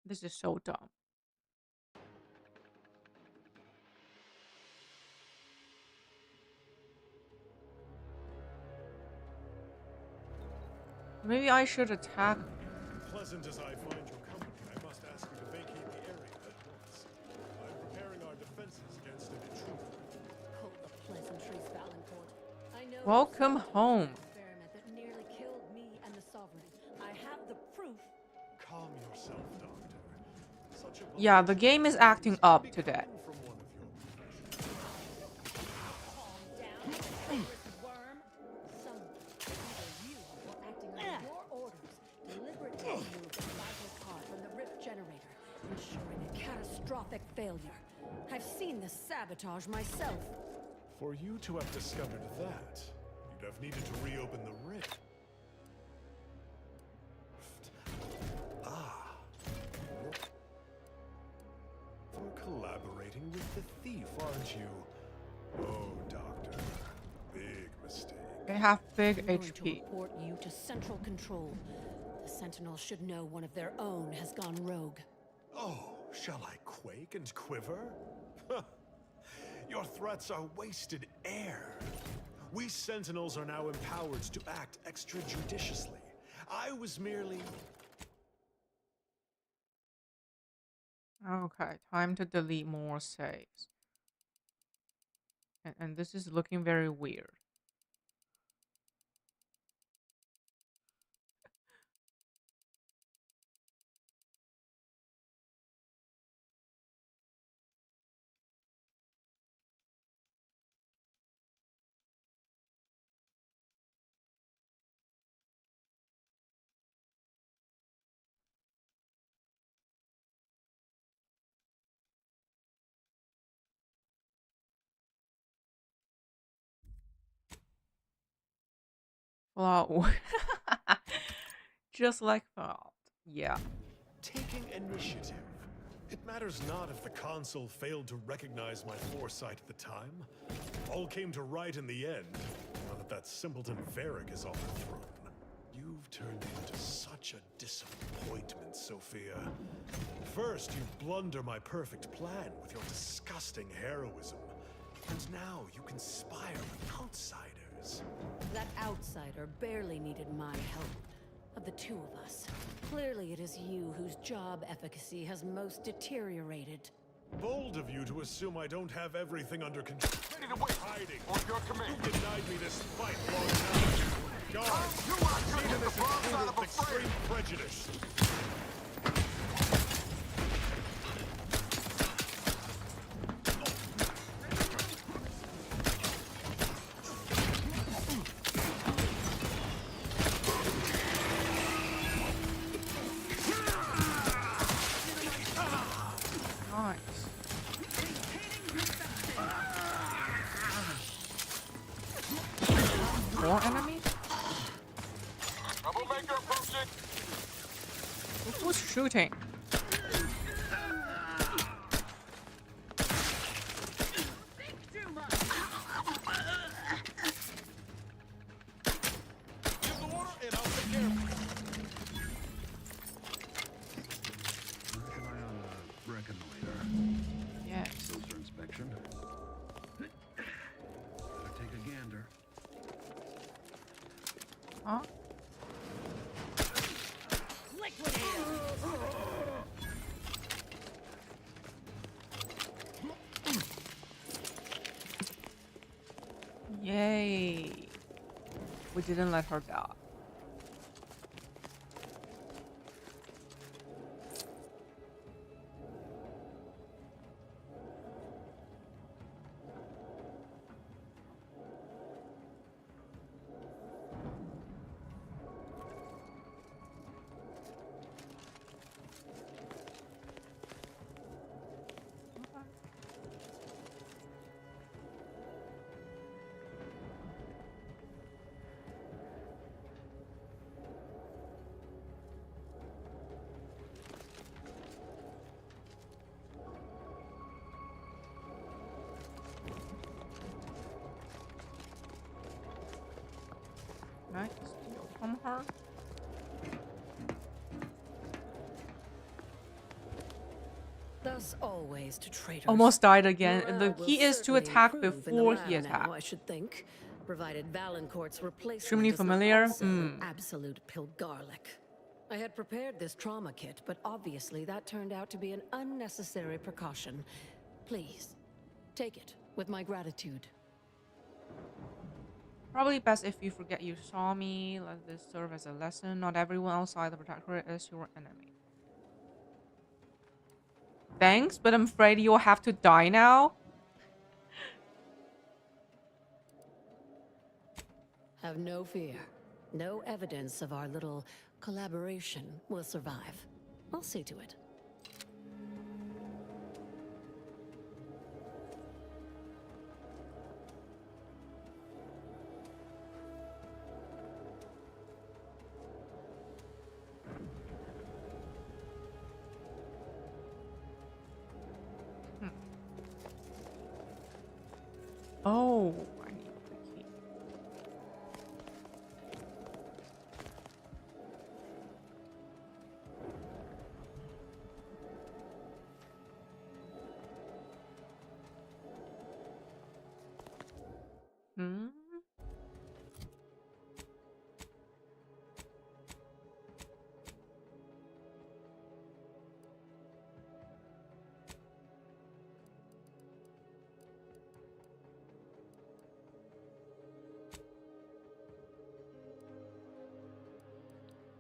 This is so dumb. Maybe I should attack. Pleasant as I find your company, I must ask you to vacate the area at once. I'm preparing our defenses against an intruder. Hold the pleasantries, Valancourt. Welcome home. Experiment that nearly killed me and the Sovereign. I have the proof. Calm yourself, Doctor. Such a Yeah, the game is acting up today. from one of your Worm. Some, either you or acting under your orders, deliberately removed a vital part from the rift generator, ensuring a catastrophic failure. I've seen this sabotage myself. For you to have discovered that, you'd have needed to reopen the rift. Ah. For collaborating with the thief, aren't you? Oh, Doctor. Big mistake. They have big I'm going to HP. report you to Central Control. The Sentinels should know one of their own has gone rogue. Oh, shall I quake and quiver? Your threats are wasted air. We Sentinels are now empowered to act extrajudiciously. I was merely... Okay, time to delete more saves. And this is looking very weird. Fallout. Just like Fallout. Yeah. Taking initiative. It matters not if the console failed to recognize my foresight at the time. All came to right in the end, now that that simpleton Varric is overthrown. You've turned into such a disappointment, Sophia. First, you blunder my perfect plan with your disgusting heroism. And now you conspire with outsiders. That outsider barely needed my help. Of the two of us, clearly it is you whose job efficacy has most deteriorated. Bold of you to assume I don't have everything under control. Ready to wait. Hiding. On your command. You denied me this fight long enough. Guards, You are see good to at this the wrong intruder side of a with extreme prejudice. Nice. More enemies? Troublemaker approaching. Who's shooting? Give the order and I'll take care of it. Keep an eye on the reconnoiter. Yes. Closer inspection. Better take a gander. Huh? Yay. We didn't let her die. Can I steal from her? Thus always to traitors. Almost died again. Morale The will key is to certainly attack improve in the before lab he attacks. now, I should think, provided Valancourt's replacement Extremely is not familiar? also Hmm. absolute pilgarlic. I had prepared this trauma kit, but obviously that turned out to be an unnecessary precaution. Please, take it with my gratitude. Probably best if you forget you saw me. Let this serve as a lesson. Not everyone outside the Protectorate is your enemy. Thanks, but I'm afraid you'll have to die now. Have no fear. No evidence of our little collaboration will survive. I'll see to it. Oh, I need the key. Hmm.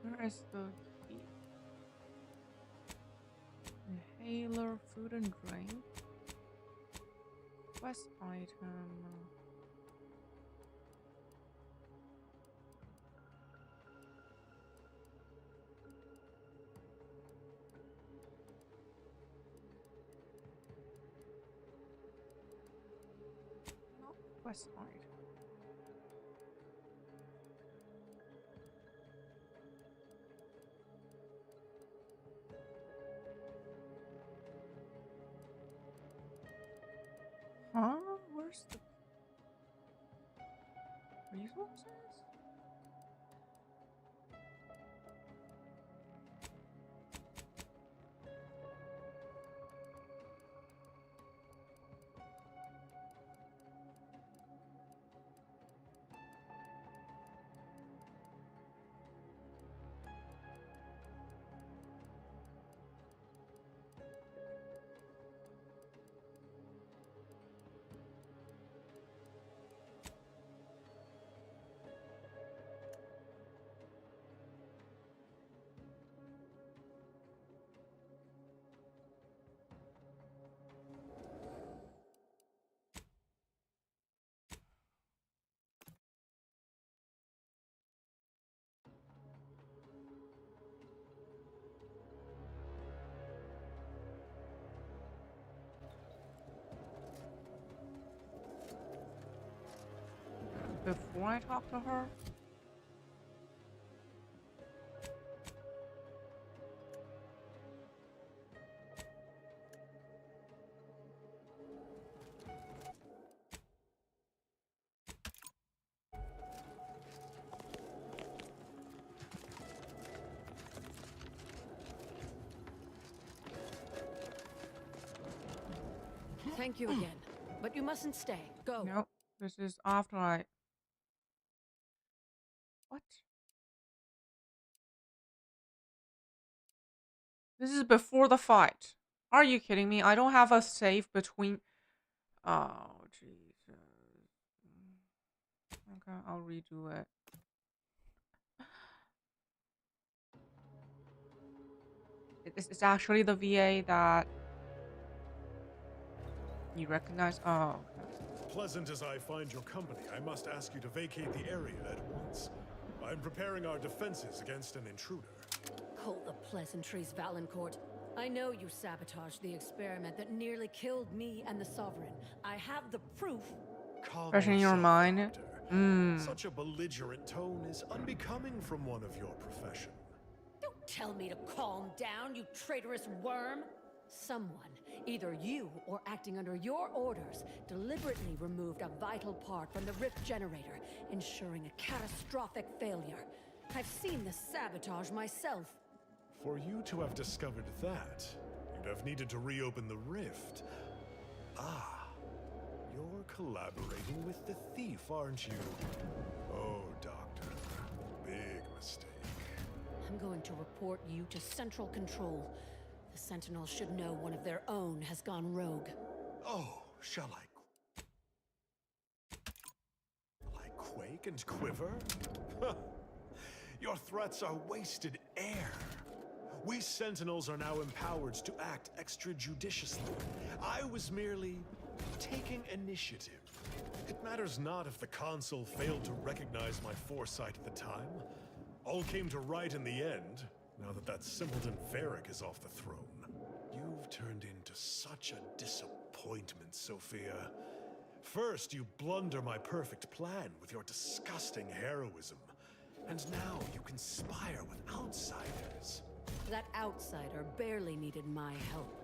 Where is the key? Inhaler, food and drink. Quest item. Not quest item. Huh? Where's the resources? Before I talk to her? Thank you again. But you mustn't stay. Go. Nope. This is after I... What? This is before the fight. Are you kidding me? I don't have a save between... Oh, Jesus. Okay, I'll redo it. It's actually the VA that... You recognize? Oh, okay. Pleasant as I find your company, I must ask you to vacate the area at once. I'm preparing our defenses against an intruder. Hold the pleasantries, Valancourt. I know you sabotaged the experiment that nearly killed me and the Sovereign. I have the proof. Fresh in your mind. Such a belligerent tone is unbecoming from one of your profession. Don't tell me to calm down, you traitorous worm. Someone, either you or acting under your orders, deliberately removed a vital part from the rift generator, ensuring a catastrophic failure. I've seen the sabotage myself. For you to have discovered that, you'd have needed to reopen the rift. Ah, you're collaborating with the thief, aren't you? Oh, Doctor, big mistake. I'm going to report you to Central Control. The Sentinels should know one of their own has gone rogue. Oh, shall I quake? shake and quiver? Your threats are wasted air. We Sentinels are now empowered to act extrajudiciously. I was merely taking initiative. It matters not if the Consul failed to recognize my foresight at the time. All came to right in the end, now that simpleton Varric is off the throne. You've turned into such a disappointment, Sophia. First, you blunder my perfect plan with your disgusting heroism. And now you conspire with outsiders. That outsider barely needed my help.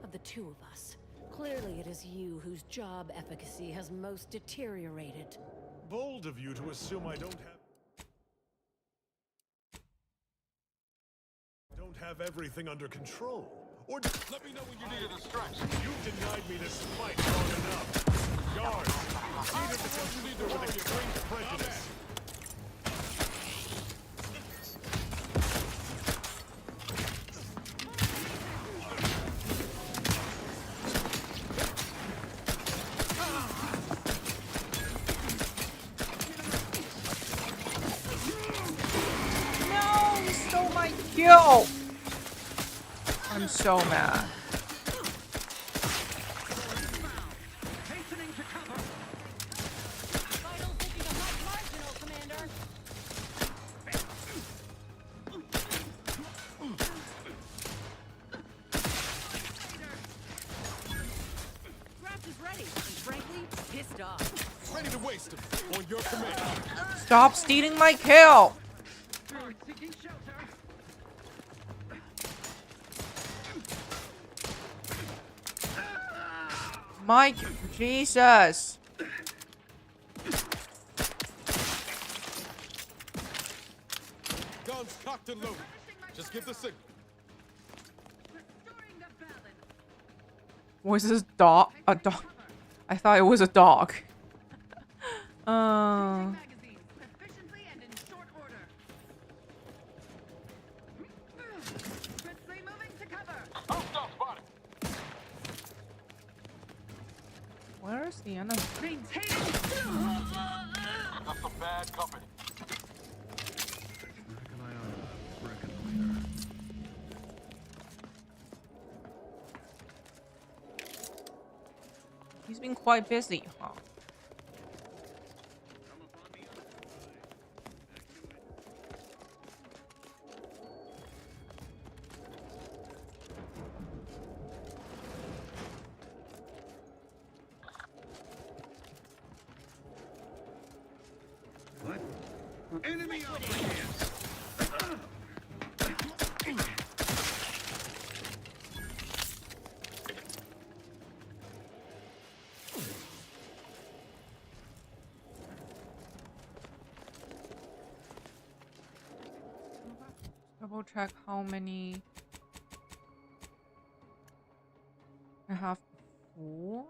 Of the two of us, clearly it is you whose job efficacy has most deteriorated. Bold of you to assume I don't have everything under control. Or let me know when you need a distraction. You've denied me this fight long enough. Guards, either because you need to with a great prejudice. No, he stole my kill. I'm so mad. Ready to waste him on your command. Stop stealing my kill. Mike, Jesus. Guns cocked and loaded. Just give the signal. Was this dog? A dog? I thought it was a dog. Where is the enemy? That's some bad company. He's been quite busy, huh? What? Enemy over here! Double check how many. I have 4?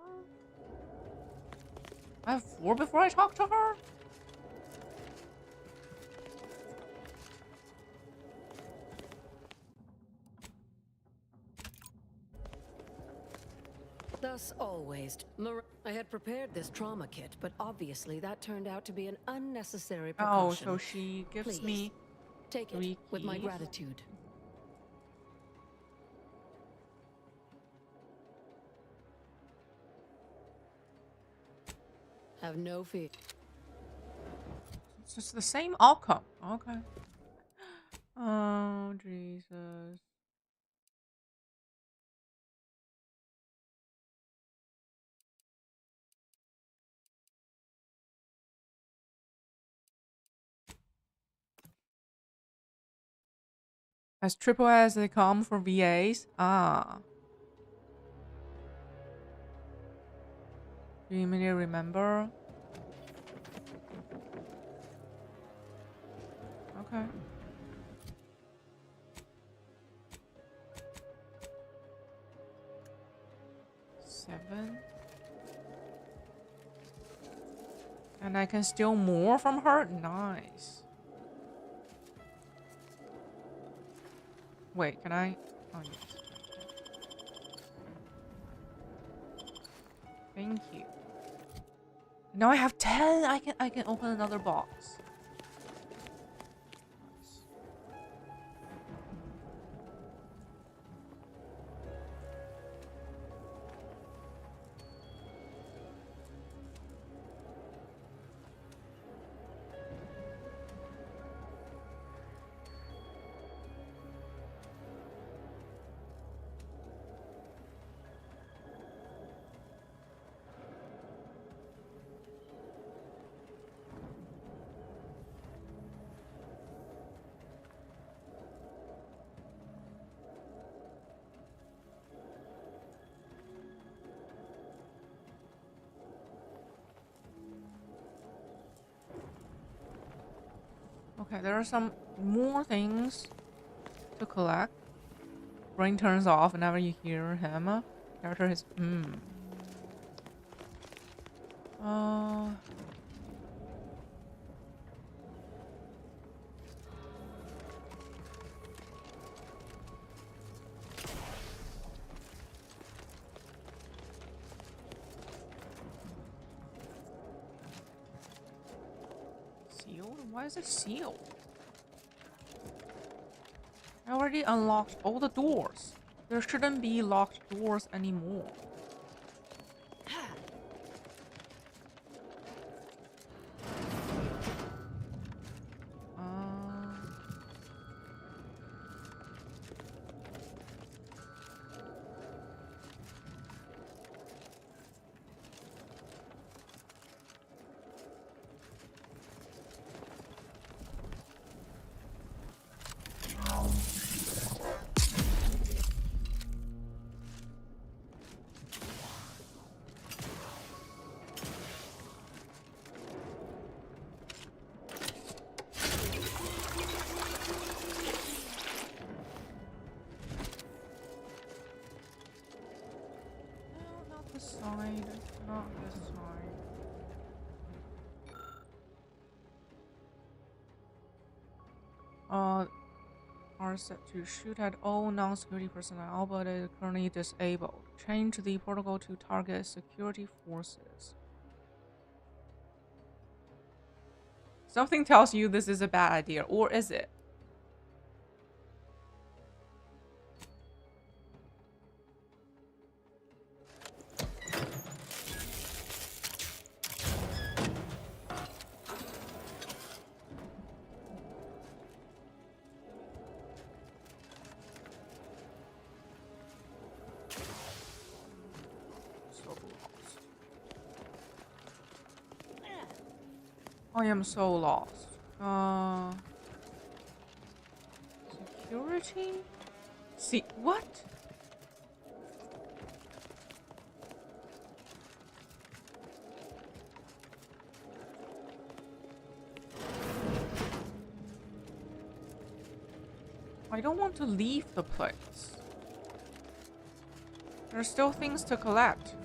I have 4 before I talk to her? Thus always, I had prepared this trauma kit, but obviously that turned out to be an unnecessary precaution. Oh, so she gives Please, me take it 3 with my keys. gratitude. Have no fear. It's just the same outcome. Okay. Oh, Jesus. As triple as they come for VAs. Ah. Do you immediately remember? Okay. Seven. And I can steal more from her? Nice. Wait, can I? Oh, yes. Thank you. Now I have 10. I can open another box. Okay, there are some more things to collect. Brain turns off whenever you hear him. Character is sealed? Why is it sealed? I already unlocked all the doors. There shouldn't be locked doors anymore. Side, not this side. Are set to shoot at all non-security personnel, but is currently disabled. Change the protocol to target security forces. Something tells you this is a bad idea, or is it? I am so lost. Security? See, what? I don't want to leave the place. There are still things to collect.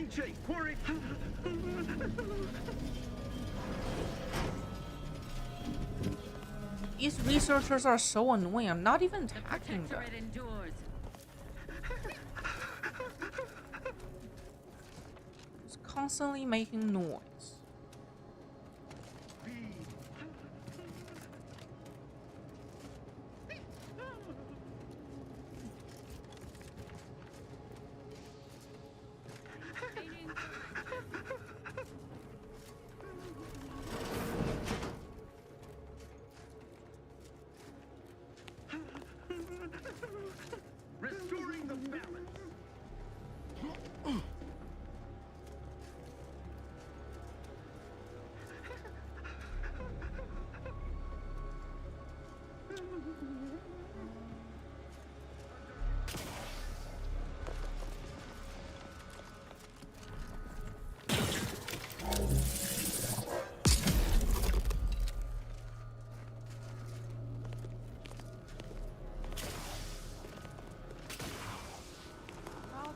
Ancient quarry. These researchers are so annoying. I'm not even attacking them. It's constantly making noise. Restoring the balance.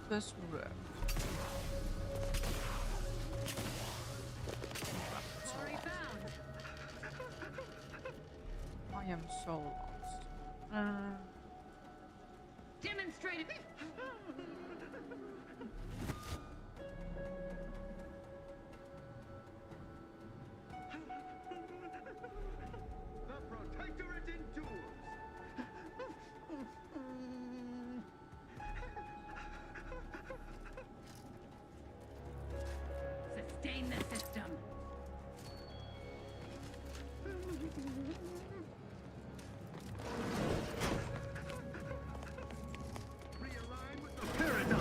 This room. I am so lost. Demonstrate it. The Protectorate endures. Sustain the system. Realign with the paradigm.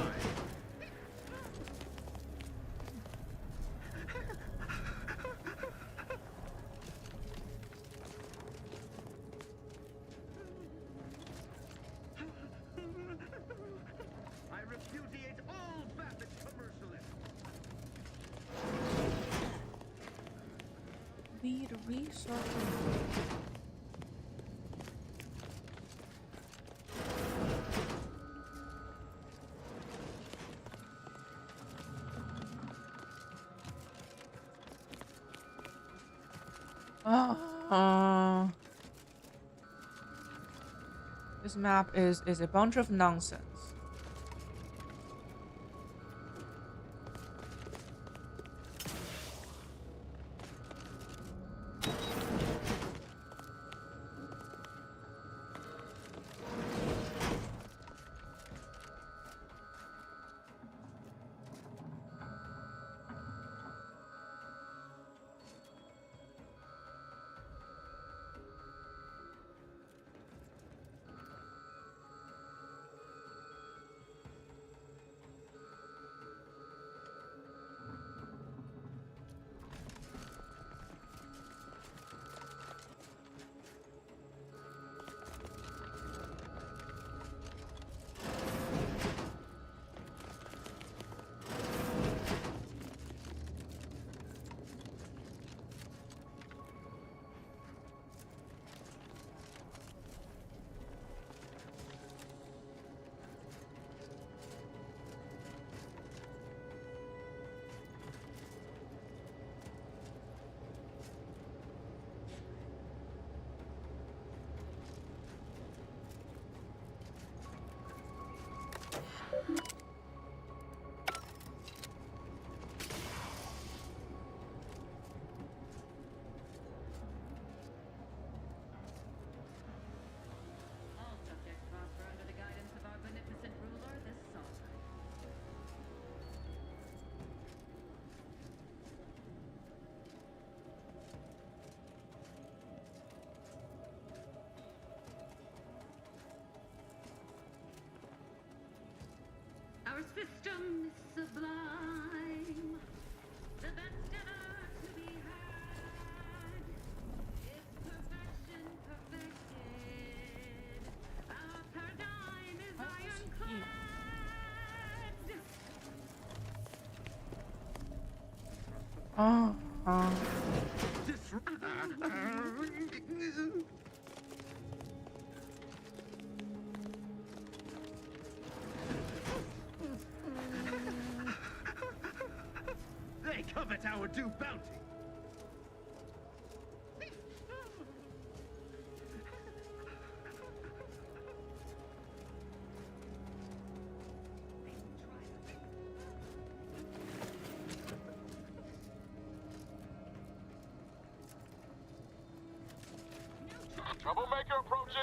I repudiate all Vapid commercialism. Lead researcher. This map is a bunch of nonsense. All subjects prosper under the guidance of our beneficent ruler, the Sovereign. Our system is sublime. The best ever to be had. Its perfection perfected. Our paradigm is ironclad. overdue bounty. Troublemaker approaching.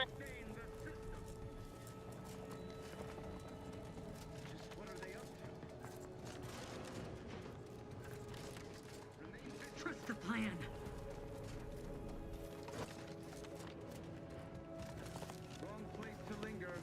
Trust the plan. Wrong place to linger.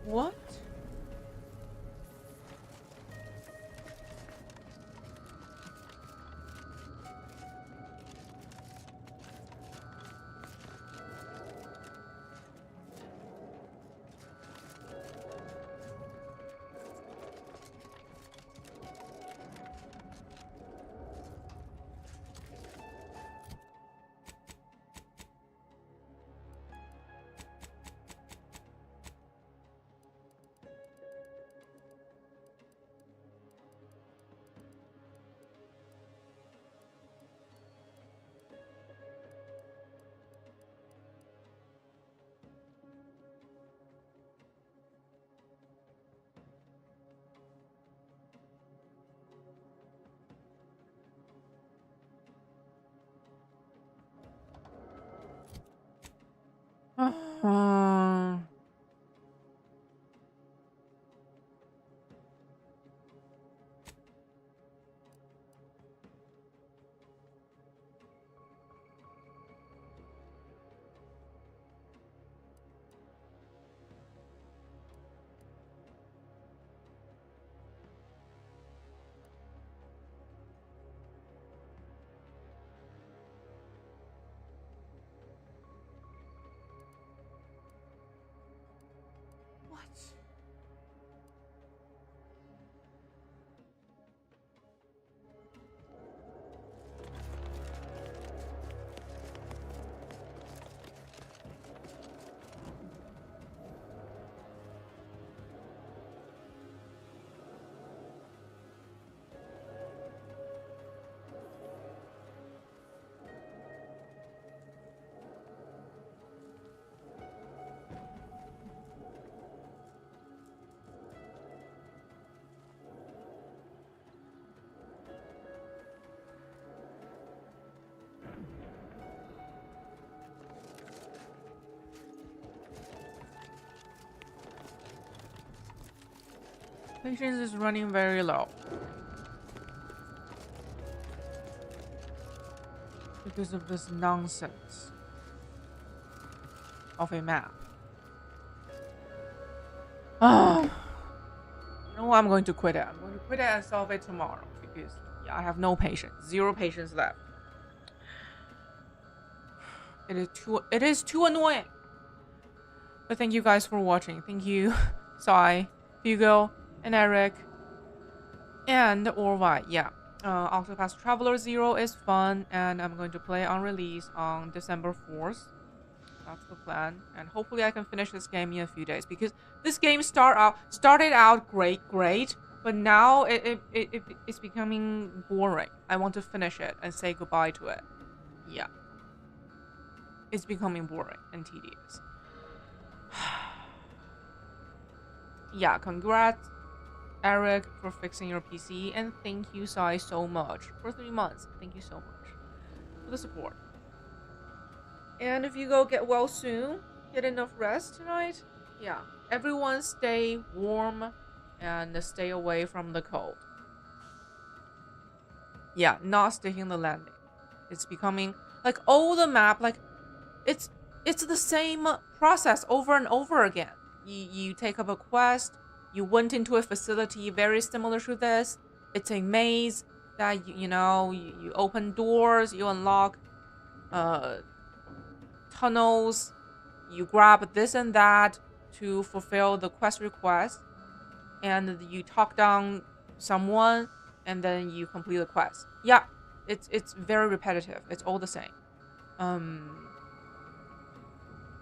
What? Patience is running very low. Because of this nonsense of a map. You know what? I'm going to quit it. I'm going to quit it and solve it tomorrow because yeah, I have no patience. Zero patience left. It is too annoying. But thank you guys for watching. Thank you, Sai, Hugo, and Eric, and Orvi. Yeah. Octopath Traveler 0 is fun, and I'm going to play on release on December 4th. That's the plan, and hopefully I can finish this game in a few days because this game started out great, but now it's becoming boring. I want to finish it and say goodbye to it. Yeah, it's becoming boring and tedious. Yeah, congrats, Eric, for fixing your PC, and thank you, Sai, so much for 3 months. Thank you so much for the support. And if you go, get well soon. Get enough rest tonight. Yeah, everyone stay warm and stay away from the cold. Yeah, not sticking the landing. It's becoming like all the map, like it's the same process over and over again. You take up a quest, you went into a facility very similar to this. It's a maze that you open doors, you unlock tunnels, you grab this and that to fulfill the quest request, and you talk down someone, and then you complete the quest. Yeah, it's very repetitive. It's all the same.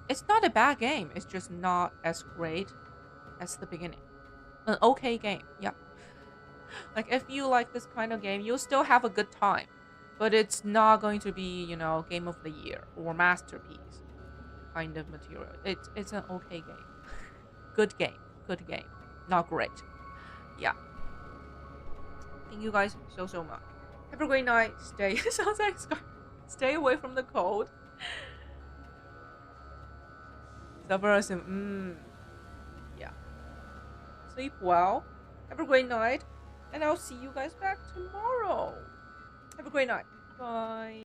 It's not a bad game. It's just not as great as the beginning. An okay game, yeah. Like, if you like this kind of game, you'll still have a good time. But it's not going to be, game of the year or masterpiece kind of material. It's an okay game. Good game. Good game. Not great. Yeah. Thank you guys so much. Have a great night. Stay. Sounds like stay away from the cold. Yeah. Sleep well. Have a great night. And I'll see you guys back tomorrow. Have a great night. Bye.